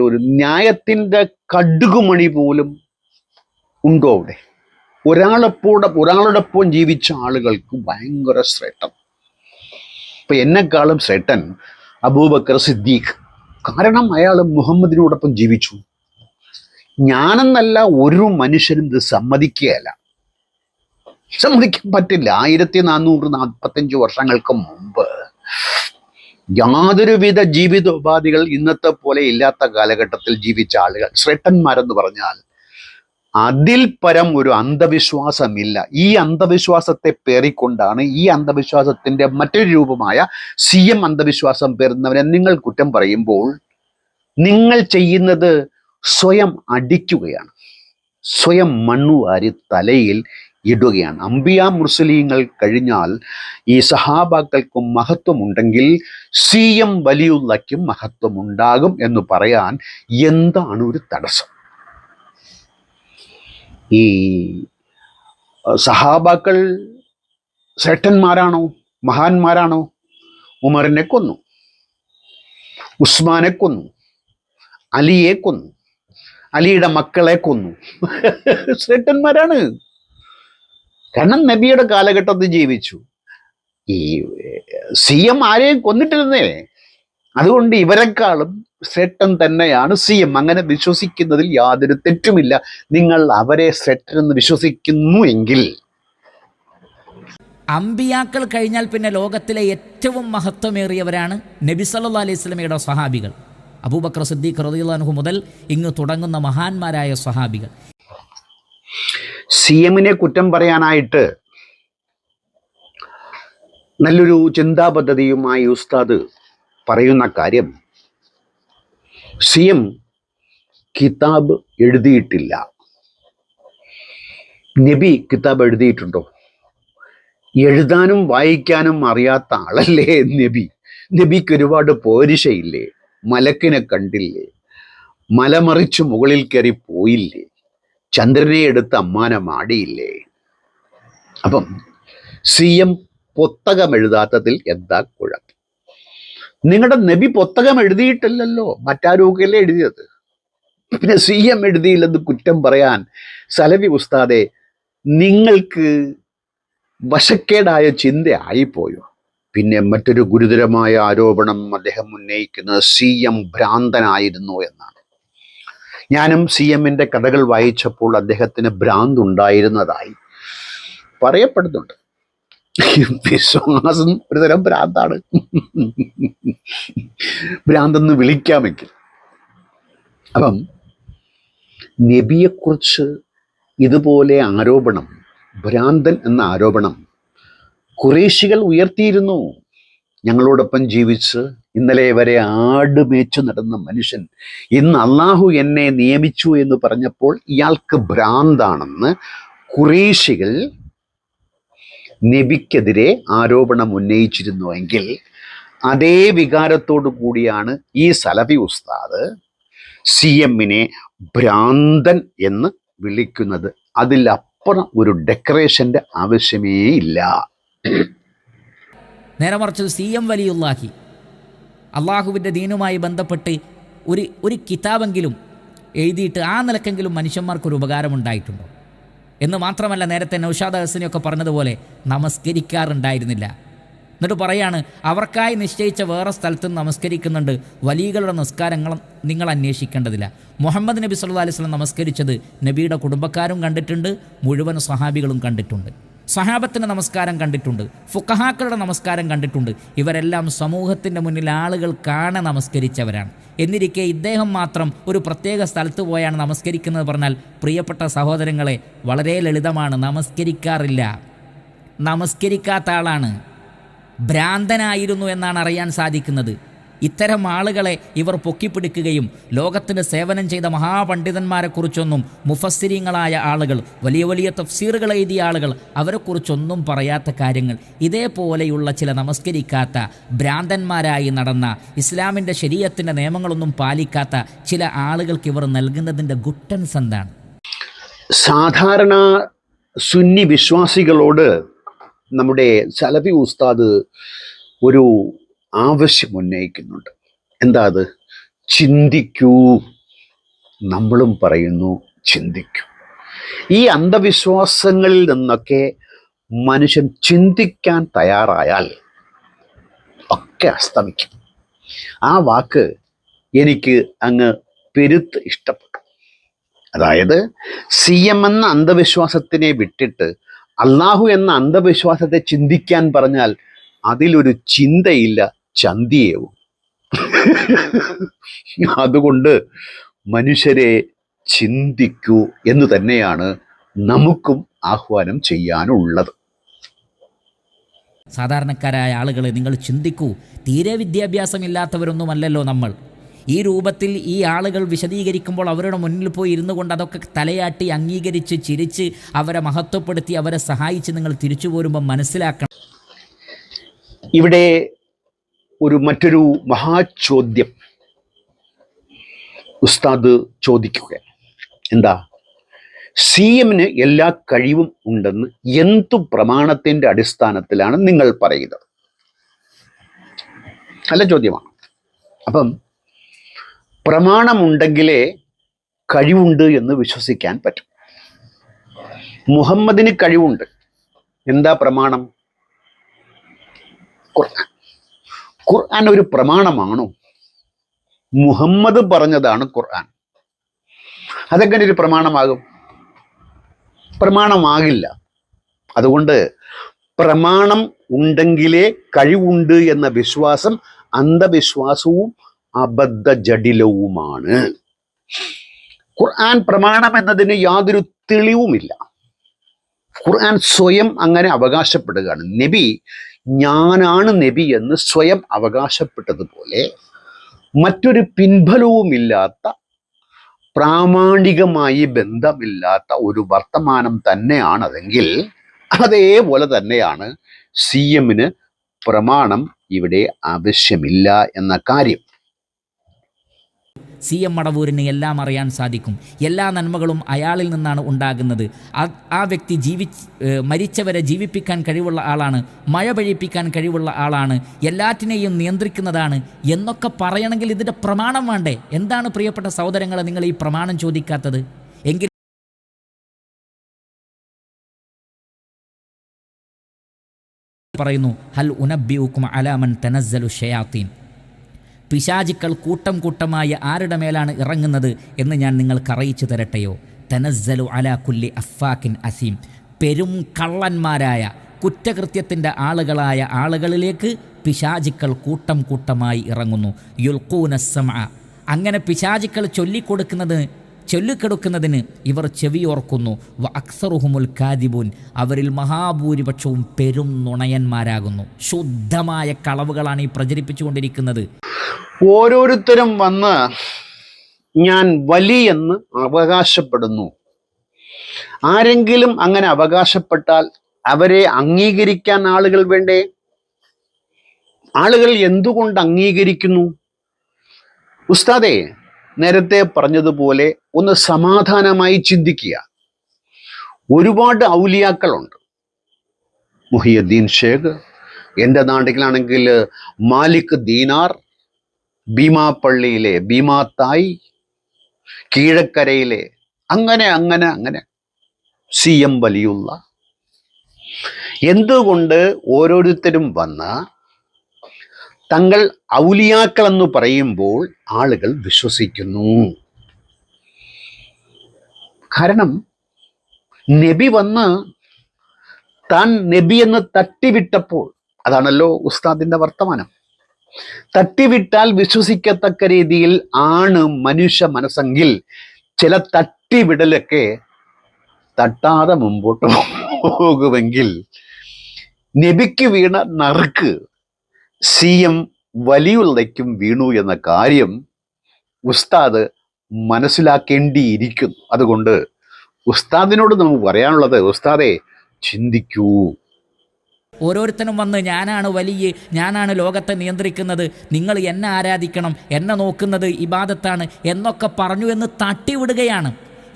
ഒരു ന്യായത്തിൻ്റെ കടുകുമണി പോലും ഉണ്ടോ അവിടെ? ഒരാളോടൊപ്പം ജീവിച്ച ആളുകൾക്ക് ഭയങ്കര ശ്രേഷ്ഠം. ഇപ്പം എന്നെക്കാളും ശ്രേഷ്ഠൻ അബൂബക്കർ സിദ്ദീഖ്. കാരണം അയാൾ മുഹമ്മദിനോടൊപ്പം ജീവിച്ചു. ഞാനെന്നല്ല ഒരു മനുഷ്യനും ഇത് സമ്മതിക്കാൻ പറ്റില്ല. 1445 വർഷങ്ങൾക്ക് മുമ്പ് യാതൊരുവിധ ജീവിതോപാധികൾ ഇന്നത്തെ പോലെ ഇല്ലാത്ത കാലഘട്ടത്തിൽ ജീവിച്ച ആളുകൾ ശ്രേഷ്ഠന്മാരെന്ന് പറഞ്ഞാൽ അതിൽ പരം ഒരു അന്ധവിശ്വാസമില്ല. ഈ അന്ധവിശ്വാസത്തെ പേറിക്കൊണ്ടാണ്, ഈ അന്ധവിശ്വാസത്തിൻ്റെ മറ്റൊരു രൂപമായ CM അന്ധവിശ്വാസം പേറുന്നവരെ നിങ്ങൾ കുറ്റം പറയുമ്പോൾ നിങ്ങൾ ചെയ്യുന്നത് സ്വയം അടിക്കുകയാണ്, സ്വയം മണ്ണുവാരി തലയിൽ ഇടുകയാണ്. അമ്പിയാ മുർസലീങ്ങൾ കഴിഞ്ഞാൽ ഈ സഹാബാക്കൾക്കും മഹത്വമുണ്ടെങ്കിൽ CM വലിയുള്ളയ്ക്കും മഹത്വമുണ്ടാകും എന്ന് പറയാൻ എന്താണ് ഒരു തടസ്സം? ഈ സഹാബാക്കൾ ശ്രേഷ്ഠന്മാരാണോ, മഹാന്മാരാണോ? ഉമറിനെ കൊന്നു, ഉസ്മാനെ കൊന്നു, അലിയെ കൊന്നു, അലിയുടെ മക്കളെ കൊന്നു. ശ്രേഷ്ഠന്മാരാണ്. കാരണം നബിയുടെ കാലഘട്ടത്തിൽ ജീവിച്ചു. ഈ CM ആരെയും കൊന്നിട്ടിരുന്നേ. അതുകൊണ്ട് ഇവരെക്കാളും ശ്രേഷ്ഠൻ തന്നെയാണ് CM. അങ്ങനെ വിശ്വസിക്കുന്നതിൽ യാതൊരു തെറ്റുമില്ല. നിങ്ങൾ അവരെ ശ്രേഷ്ഠനെന്ന് വിശ്വസിക്കുന്നു എങ്കിൽ, അമ്പിയാക്കൾ കഴിഞ്ഞാൽ പിന്നെ ലോകത്തിലെ ഏറ്റവും മഹത്വമേറിയവരാണ് നബി സല്ലല്ലാഹു അലൈഹി വസല്ലമയുടെ സ്വഹാബികൾ. അബൂബക്കർ സിദ്ദീഖ് റളിയല്ലാഹു അൻഹു മുതൽ ഇങ്ങ് തുടങ്ങുന്ന മഹാന്മാരായ സ്വഹാബികൾ. CM-നെ കുറ്റം പറയാനായിട്ട് നല്ലൊരു ചിന്താ പദ്ധതിയുമായി ഉസ്താദ് പറയുന്ന കാര്യം, CM കിതാബ് എഴുതിയിട്ടില്ല. നബി കിതാബ് എഴുതിയിട്ടുണ്ടോ? എഴുതാനും വായിക്കാനും അറിയാത്ത ആളല്ലേ നബി? നബിക്ക് ഒരുപാട് പോരിശയില്ലേ? മലക്കിനെ കണ്ടില്ലേ? മലമറിച്ച് മുകളിൽ കയറി പോയില്ലേ? ചന്ദ്രനെ എടുത്ത് അമ്മാനം ആടിയില്ലേ? അപ്പം CM പുസ്തകം എഴുതാത്തതിൽ എന്താ കുഴപ്പം? നിങ്ങളുടെ നബി പുസ്തകം എഴുതിയിട്ടില്ലല്ലോ, മറ്റാരൊക്കെയല്ലേ എഴുതിയത്? പിന്നെ CM എഴുതിയില്ലെന്ന് കുറ്റം പറയാൻ സലഫി ഉസ്താദെ നിങ്ങൾക്ക് വശക്കേടായ ചിന്ത ആയിപ്പോയോ? പിന്നെ മറ്റൊരു ഗുരുതരമായ ആരോപണം അദ്ദേഹം ഉന്നയിക്കുന്നത് CM ഭ്രാന്തനായിരുന്നു എന്നാണ്. ഞാനും CMന്റെ കഥകൾ വായിച്ചപ്പോൾ അദ്ദേഹത്തിന് ഭ്രാന്ത് ഉണ്ടായിരുന്നതായി പറയപ്പെടുന്നുണ്ട്. വിശ്വാസം ഒരുതരം ഭ്രാന്താണ്. ഭ്രാന്തെന്ന് വിളിക്കാമെങ്കിൽ. അപ്പം നബിയെക്കുറിച്ച് ഇതുപോലെ ആരോപണം, ഭ്രാന്തൻ എന്ന ആരോപണം ഖുറൈശികൾ ഉയർത്തിയിരുന്നു. ഞങ്ങളോടൊപ്പം ജീവിച്ച് ഇന്നലെ വരെ ആട് മേച്ചു നടന്ന മനുഷ്യൻ ഇന്ന് അള്ളാഹു എന്നെ നിയമിച്ചു എന്ന് പറഞ്ഞപ്പോൾ ഇയാൾക്ക് ഭ്രാന്താണെന്ന് ഖുറൈശികൾ നബിക്കെതിരെ ആരോപണം ഉന്നയിച്ചിരുന്നുവെങ്കിൽ അതേ വികാരത്തോടു കൂടിയാണ് ഈ സലഫി ഉസ്താദ് CMനെ ഭ്രാന്തൻ എന്ന് വിളിക്കുന്നത്. അതിലപ്പുറം ഒരു ഡെക്കറേഷന്റെ ആവശ്യമേ ഇല്ല. നേരെ മറിച്ച് CM വലിയുള്ളാഹി അള്ളാഹുവിൻ്റെ ദീനുമായി ബന്ധപ്പെട്ട് ഒരു കിതാബെങ്കിലും എഴുതിയിട്ട് ആ നിലക്കെങ്കിലും മനുഷ്യന്മാർക്കൊരു ഉപകാരമുണ്ടായിട്ടുണ്ടോ എന്ന് മാത്രമല്ല, നേരത്തെ നൗഷാദ് ഹസനിയൊക്കെ പറഞ്ഞതുപോലെ നമസ്കരിക്കാറുണ്ടായിരുന്നില്ല. എന്നിട്ട് പറയാണ്, അവർക്കായി നിശ്ചയിച്ച വേറെ സ്ഥലത്ത് നമസ്കരിക്കുന്നുണ്ട്, വലിയകളുടെ നിസ്കാരങ്ങൾ നിങ്ങൾ അന്വേഷിക്കേണ്ടതില്ല. മുഹമ്മദ് നബി സല്ലല്ലാഹു അലൈഹി വസല്ലം നമസ്കരിച്ചത് നബിയുടെ കുടുംബക്കാരും കണ്ടിട്ടുണ്ട്, മുഴുവൻ സ്വഹാബികളും കണ്ടിട്ടുണ്ട്. സ്വഹാബത്തിൻ്റെ നമസ്കാരം കണ്ടിട്ടുണ്ട്, ഫുഖഹാക്കളുടെ നമസ്കാരം കണ്ടിട്ടുണ്ട്. ഇവരെല്ലാം സമൂഹത്തിൻ്റെ മുന്നിൽ ആളുകൾ കാണെ നമസ്കരിച്ചവരാണ്. എന്നിരിക്കെ ഇദ്ദേഹം മാത്രം ഒരു പ്രത്യേക സ്ഥലത്ത് പോയാണ് നമസ്കരിക്കുന്നത് പറഞ്ഞാൽ, പ്രിയപ്പെട്ട സഹോദരങ്ങളെ, വളരെ ലളിതമാണ്. നമസ്കരിക്കാറില്ല, നമസ്കരിക്കാത്ത ആളാണ്, ഭ്രാന്തനായിരുന്നു എന്നാണ് അറിയാൻ സാധിക്കുന്നത്. ഇത്തരം ആളുകളെ ഇവർ പൊക്കിപ്പിടിക്കുകയും ലോകത്തിന് സേവനം ചെയ്ത മഹാപണ്ഡിതന്മാരെക്കുറിച്ചൊന്നും, മുഫസ്സിരീങ്ങളായ ആളുകൾ, വലിയ വലിയ തഫ്സീറുകൾ എഴുതിയ ആളുകൾ, അവരെക്കുറിച്ചൊന്നും പറയാത്ത കാര്യങ്ങൾ ഇതേപോലെയുള്ള ചില നമസ്കരിക്കാത്ത ഭ്രാന്തന്മാരായി നടന്ന ഇസ്ലാമിൻ്റെ ശരീഅത്തിൻ്റെ നിയമങ്ങളൊന്നും പാലിക്കാത്ത ചില ആളുകൾക്ക് ഇവർ നൽകുന്നതിൻ്റെ ഗുട്ടൻസ് എന്താണ്? സാധാരണ സുന്നി വിശ്വാസികളോട് നമ്മുടെ സലഫി ഉസ്താദ് ഒരു ആവശ്യം ഉന്നയിക്കുന്നുണ്ട്. എന്താ അത്? ചിന്തിക്കൂ. നമ്മളും പറയുന്നു ചിന്തിക്കൂ. ഈ അന്ധവിശ്വാസങ്ങളിൽ നിന്നൊക്കെ മനുഷ്യൻ ചിന്തിക്കാൻ തയ്യാറായാൽ ഒക്കെ അസ്തമിക്കും. ആ വാക്ക് എനിക്ക് അങ്ങ് പെരുത്ത് ഇഷ്ടപ്പെട്ടു. അതായത് CM എന്ന അന്ധവിശ്വാസത്തിനെ വിട്ടിട്ട് അള്ളാഹു എന്ന അന്ധവിശ്വാസത്തെ ചിന്തിക്കാൻ പറഞ്ഞാൽ അതിലൊരു ചിന്തയില്ല, ചന്തിയേവും. അതുകൊണ്ട് മനുഷ്യരെ ചിന്തിക്കൂ എന്ന് തന്നെയാണ് നമുക്കും ആഹ്വാനം ചെയ്യാനുള്ളത്. സാധാരണക്കാരായ ആളുകളെ നിങ്ങൾ ചിന്തിക്കൂ. തീരെ വിദ്യാഭ്യാസമില്ലാത്തവരൊന്നുമല്ലല്ലോ നമ്മൾ. ഈ രൂപത്തിൽ ഈ ആളുകൾ വിശദീകരിക്കുമ്പോൾ അവരുടെ മുന്നിൽ പോയി ഇരുന്നു കൊണ്ട് അതൊക്കെ തലയാട്ടി അംഗീകരിച്ച് ചിരിച്ച് അവരെ മഹത്വപ്പെടുത്തി അവരെ സഹായിച്ച് നിങ്ങൾ തിരിച്ചു പോരുമ്പോൾ മനസ്സിലാക്കണം. ഇവിടെ മറ്റൊരു മഹാചോദ്യം ഉസ്താദ് ചോദിക്കുക. എന്താ? CMന് എല്ലാ കഴിവും ഉണ്ടെന്ന് എന്തു പ്രമാണത്തിന്റെ അടിസ്ഥാനത്തിലാണ് നിങ്ങൾ പറയുന്നത്? നല്ല ചോദ്യമാണ്. അപ്പം പ്രമാണമുണ്ടെങ്കിലേ കഴിവുണ്ട് എന്ന് വിശ്വസിക്കാൻ പറ്റും. മുഹമ്മദിന് കഴിവുണ്ട്. എന്താ പ്രമാണം? ഖുർആൻ. ഖുർആൻ ഒരു പ്രമാണമാണോ? മുഹമ്മദ് പറഞ്ഞതാണ് ഖുർആൻ. അതെങ്ങനെ ഒരു പ്രമാണമാകും? പ്രമാണമാകില്ല. അതുകൊണ്ട് പ്രമാണം ഉണ്ടെങ്കിലേ കഴിവുണ്ട് എന്ന വിശ്വാസം അന്ധവിശ്വാസവും അബദ്ധ ജഡിലവുമാണ്. ഖുർആൻ പ്രമാണം എന്നതിന് യാതൊരു തെളിവുമില്ല. ഖുർആൻ സ്വയം അങ്ങനെ അവകാശപ്പെടുകയാണ്. നബി ഞാനാണ് നബി എന്ന് സ്വയം അവകാശപ്പെട്ടതുപോലെ മറ്റൊരു പിൻബലവുമില്ലാത്ത, പ്രാമാണികമായി ബന്ധമില്ലാത്ത ഒരു വർത്തമാനം തന്നെയാണതെങ്കിൽ അതേപോലെ തന്നെയാണ് CM-ന് പ്രമാണം ഇവിടെ ആവശ്യമില്ല എന്ന കാര്യം. CM മടവൂരിന് എല്ലാം അറിയാൻ സാധിക്കും. എല്ലാ നന്മകളും അയാളിൽ നിന്നാണ് ഉണ്ടാകുന്നത്. ആ വ്യക്തി മരിച്ചവരെ ജീവിപ്പിക്കാൻ കഴിവുള്ള ആളാണ്, മഴ പെയ്യിപ്പിക്കാൻ കഴിവുള്ള ആളാണ്, എല്ലാറ്റിനെയും നിയന്ത്രിക്കുന്നതാണ് എന്നൊക്കെ പറയണമെങ്കിൽ ഇതിൻ്റെ പ്രമാണം വേണ്ടേ? എന്താണ് പ്രിയപ്പെട്ട സഹോദരങ്ങളെ നിങ്ങൾ ഈ പ്രമാണം ചോദിക്കാത്തത്? എങ്കിൽ പറയുന്നു, ഹൽ ഉനബ്ബിഉക്കും അലാ മൻ തനസ്സലു ഷയാത്തീൻ, പിശാചുക്കൾ കൂട്ടം കൂട്ടമായി ആരുടെ മേലാണ് ഇറങ്ങുന്നത് എന്ന് ഞാൻ നിങ്ങൾക്ക് അറിയിച്ചു തരട്ടെയോ? തനസ്സലു അലാ കുല്ലി അഫാക്കിൻ അസീം, പെരും കള്ളന്മാരായ കുറ്റകൃത്യത്തിൻ്റെ ആളുകളായ ആളുകളിലേക്ക് പിശാചുക്കൾ കൂട്ടം കൂട്ടമായി ഇറങ്ങുന്നു. യുൽഖൂന സമഅ, അങ്ങനെ പിശാചുക്കൾ ചൊല്ലിക്കെടുക്കുന്നതിന് ഇവർ ചെവിയോർക്കുന്നു. വ അക്സറുഹുമുൽ കാദിബൂൻ, അവരിൽ മഹാഭൂരിപക്ഷവും പെരും നുണയന്മാരാകുന്നു. ശുദ്ധമായ കളവുകളാണ് ഈ പ്രചരിപ്പിച്ചുകൊണ്ടിരിക്കുന്നത്. ഓരോരുത്തരും വന്ന് ഞാൻ വലിയെന്ന് അവകാശപ്പെടുന്നു. ആരെങ്കിലും അങ്ങനെ അവകാശപ്പെട്ടാൽ അവരെ അംഗീകരിക്കാൻ ആളുകൾ വേണ്ടേ? ആളുകൾ എന്തുകൊണ്ട് അംഗീകരിക്കുന്നു? ഉസ്താദേ, നേരത്തെ പറഞ്ഞതുപോലെ ഒന്ന് സമാധാനമായി ചിന്തിക്കുക. ഒരുപാട് ഔലിയാക്കളുണ്ട്. മുഹിയുദ്ദീൻ ഷേഖ്, എൻ്റെ നാട്ടിലാണെങ്കിൽ മാലിക് ദീനാർ, ഭീമാപ്പള്ളിയിലെ ഭീമാത്തായി, കീഴക്കരയിലെ അങ്ങനെ അങ്ങനെ അങ്ങനെ CM വലിയുള്ള. എന്തുകൊണ്ട് ഓരോരുത്തരും വന്ന് തങ്ങൾ ഔലിയാക്കൾ എന്ന് പറയുമ്പോൾ ആളുകൾ വിശ്വസിക്കുന്നു? കാരണം നബി വന്ന് താൻ നബി എന്ന് തട്ടിവിട്ടപ്പോൾ, അതാണല്ലോ ഉസ്താദിന്റെ വർത്തമാനം, തട്ടിവിട്ടാൽ വിശ്വസിക്കത്തക്ക രീതിയിൽ ആണ് മനുഷ്യ മനസ്സെങ്കിൽ ചില തട്ടിവിടലൊക്കെ തട്ടാതെ മുമ്പോട്ട് പോകുമെങ്കിൽ നബിക്ക് വീണ നറുക്ക് CM വലിയുള്ളയ്ക്കും വീണു എന്ന കാര്യം ഉസ്താദ് മനസ്സിലാക്കേണ്ടിയിരിക്കുന്നു. അതുകൊണ്ട് ഉസ്താദിനോട് നമുക്ക് പറയാനുള്ളത്, ഉസ്താദെ ചിന്തിക്കൂ. ഓരോരുത്തരും വന്ന് ഞാനാണ് വലിയ, ഞാനാണ് ലോകത്തെ നിയന്ത്രിക്കുന്നത്, നിങ്ങൾ എന്നെ ആരാധിക്കണം, എന്നെ നോക്കുന്നത് ഇബാദത്താണ് എന്നൊക്കെ പറഞ്ഞു എന്ന് തട്ടിവിടുകയാണ്.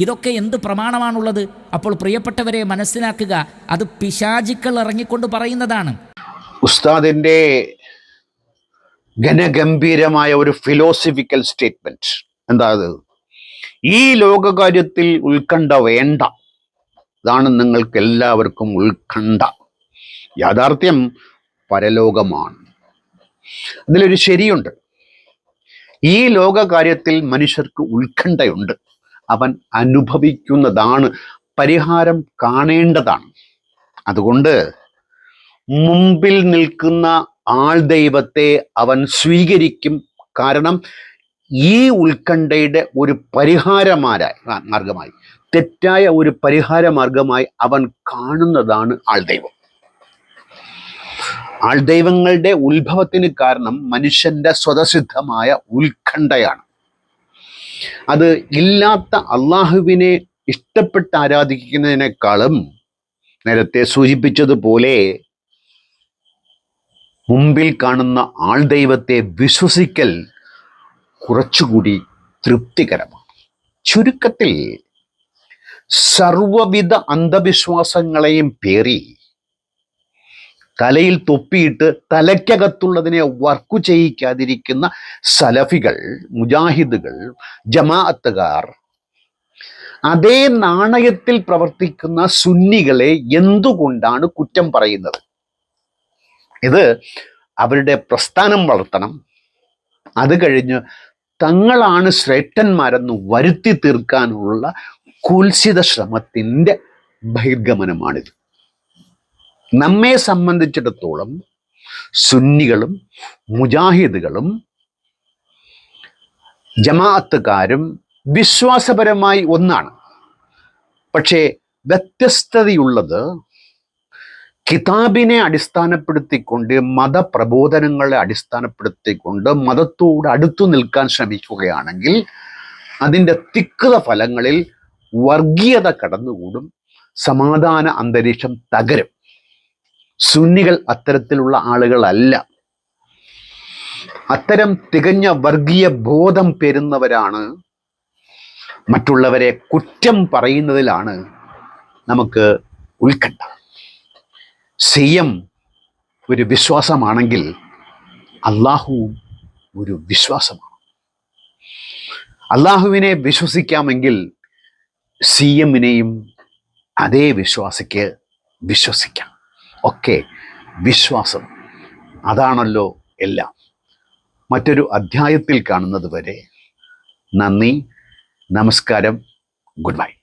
ഇതൊക്കെ എന്ത് പ്രമാണമാണുള്ളത്? അപ്പോൾ പ്രിയപ്പെട്ടവരെ മനസ്സിലാക്കുക, അത് പിശാചുക്കൾ ഇറങ്ങിക്കൊണ്ട് പറയുന്നതാണ്. ഉസ്താദിന്റെ ഘനഗംഭീരമായ ഒരു ഫിലോസഫിക്കൽ സ്റ്റേറ്റ്മെന്റ് എന്താ അത്? ഈ ലോകകാര്യത്തിൽ ഉത്കണ്ഠ വേണ്ട, ഇതാണ് നിങ്ങൾക്ക് എല്ലാവർക്കും ഉത്കണ്ഠ. യാഥാർത്ഥ്യം പരലോകമാണ്. അതിലൊരു ശരിയുണ്ട്. ഈ ലോകകാര്യത്തിൽ മനുഷ്യർക്ക് ഉത്കണ്ഠയുണ്ട്. അവൻ അനുഭവിക്കുന്നതാണ്, പരിഹാരം കാണേണ്ടതാണ്. അതുകൊണ്ട് മുമ്പിൽ നിൽക്കുന്ന ആൾ ദൈവത്തെ അവൻ സ്വീകരിക്കും. കാരണം ഈ ഉത്കണ്ഠയുടെ ഒരു മാർഗമായി, തെറ്റായ ഒരു പരിഹാര മാർഗമായി അവൻ കാണുന്നതാണ് ആൾ ദൈവം. ആൾ ദൈവങ്ങളുടെ ഉത്ഭവത്തിന് കാരണം മനുഷ്യന്റെ സ്വതസിദ്ധമായ ഉത്കണ്ഠയാണ്. അത് ഇല്ലാത്ത അള്ളാഹുവിനെ ഇഷ്ടപ്പെട്ട് ആരാധിക്കുന്നതിനേക്കാളും നേരത്തെ സൂചിപ്പിച്ചതുപോലെ മുമ്പിൽ കാണുന്ന ആൾ ദൈവത്തെ വിശ്വസിക്കൽ കുറച്ചുകൂടി തൃപ്തികരമാണ്. ചുരുക്കത്തിൽ സർവവിധ അന്ധവിശ്വാസങ്ങളെയും പേറി തലയിൽ തൊപ്പിയിട്ട് തലയ്ക്കകത്തുള്ളതിനെ വർക്ക് ചെയ്യിക്കാതിരിക്കുന്ന സലഫികൾ, മുജാഹിദുകൾ, ജമാഅത്തുകാർ, അതേ നാണയത്തിൽ പ്രവർത്തിക്കുന്ന സുന്നികളെ എന്തുകൊണ്ടാണ് കുറ്റം പറയുന്നത്? ഇത് അവരുടെ പ്രസ്ഥാനം വളർത്തണം, അത് കഴിഞ്ഞ് തങ്ങളാണ് ശ്രേഷ്ഠന്മാരെന്ന് വരുത്തി തീർക്കാനുള്ള കുൽസിത ശ്രമത്തിൻ്റെ ബഹിർഗമനമാണിത്. നമ്മെ സംബന്ധിച്ചിടത്തോളം സുന്നികളും മുജാഹിദുകളും ജമാഅത്തുകാരും വിശ്വാസപരമായി ഒന്നാണ്. പക്ഷേ വ്യത്യസ്തതയുള്ളത് കിതാബിനെ അടിസ്ഥാനപ്പെടുത്തിക്കൊണ്ട്, മതപ്രബോധനങ്ങളെ അടിസ്ഥാനപ്പെടുത്തിക്കൊണ്ട് മതത്തോട് അടുത്തു നിൽക്കാൻ ശ്രമിക്കുകയാണെങ്കിൽ അതിൻ്റെ തിക്ത ഫലങ്ങളിൽ വർഗീയത കടന്നുകൂടും, സമാധാന അന്തരീക്ഷം തകരും. സുന്നികൾ അത്തരത്തിലുള്ള ആളുകളല്ല. അത്തരം തികഞ്ഞ വർഗീയ ബോധം പേരുന്നവരാണ്. മറ്റുള്ളവരെ കുറ്റം പറയുന്നതിലാണ് നമുക്ക് ഉത്കണ്ഠ. സിയം ഒരു വിശ്വാസമാണെങ്കിൽ അള്ളാഹുവും ഒരു വിശ്വാസമാണ്. അള്ളാഹുവിനെ വിശ്വസിക്കാമെങ്കിൽ സിയമ്മിനെയും അതേ വിശ്വാസിക്ക് വിശ്വസിക്കാം. ഒക്കെ വിശ്വാസം, അതാണല്ലോ എല്ലാം. മറ്റൊരു അധ്യായത്തിൽ കാണുന്നത് വരെ നന്ദി, നമസ്കാരം, ഗുഡ് ബൈ.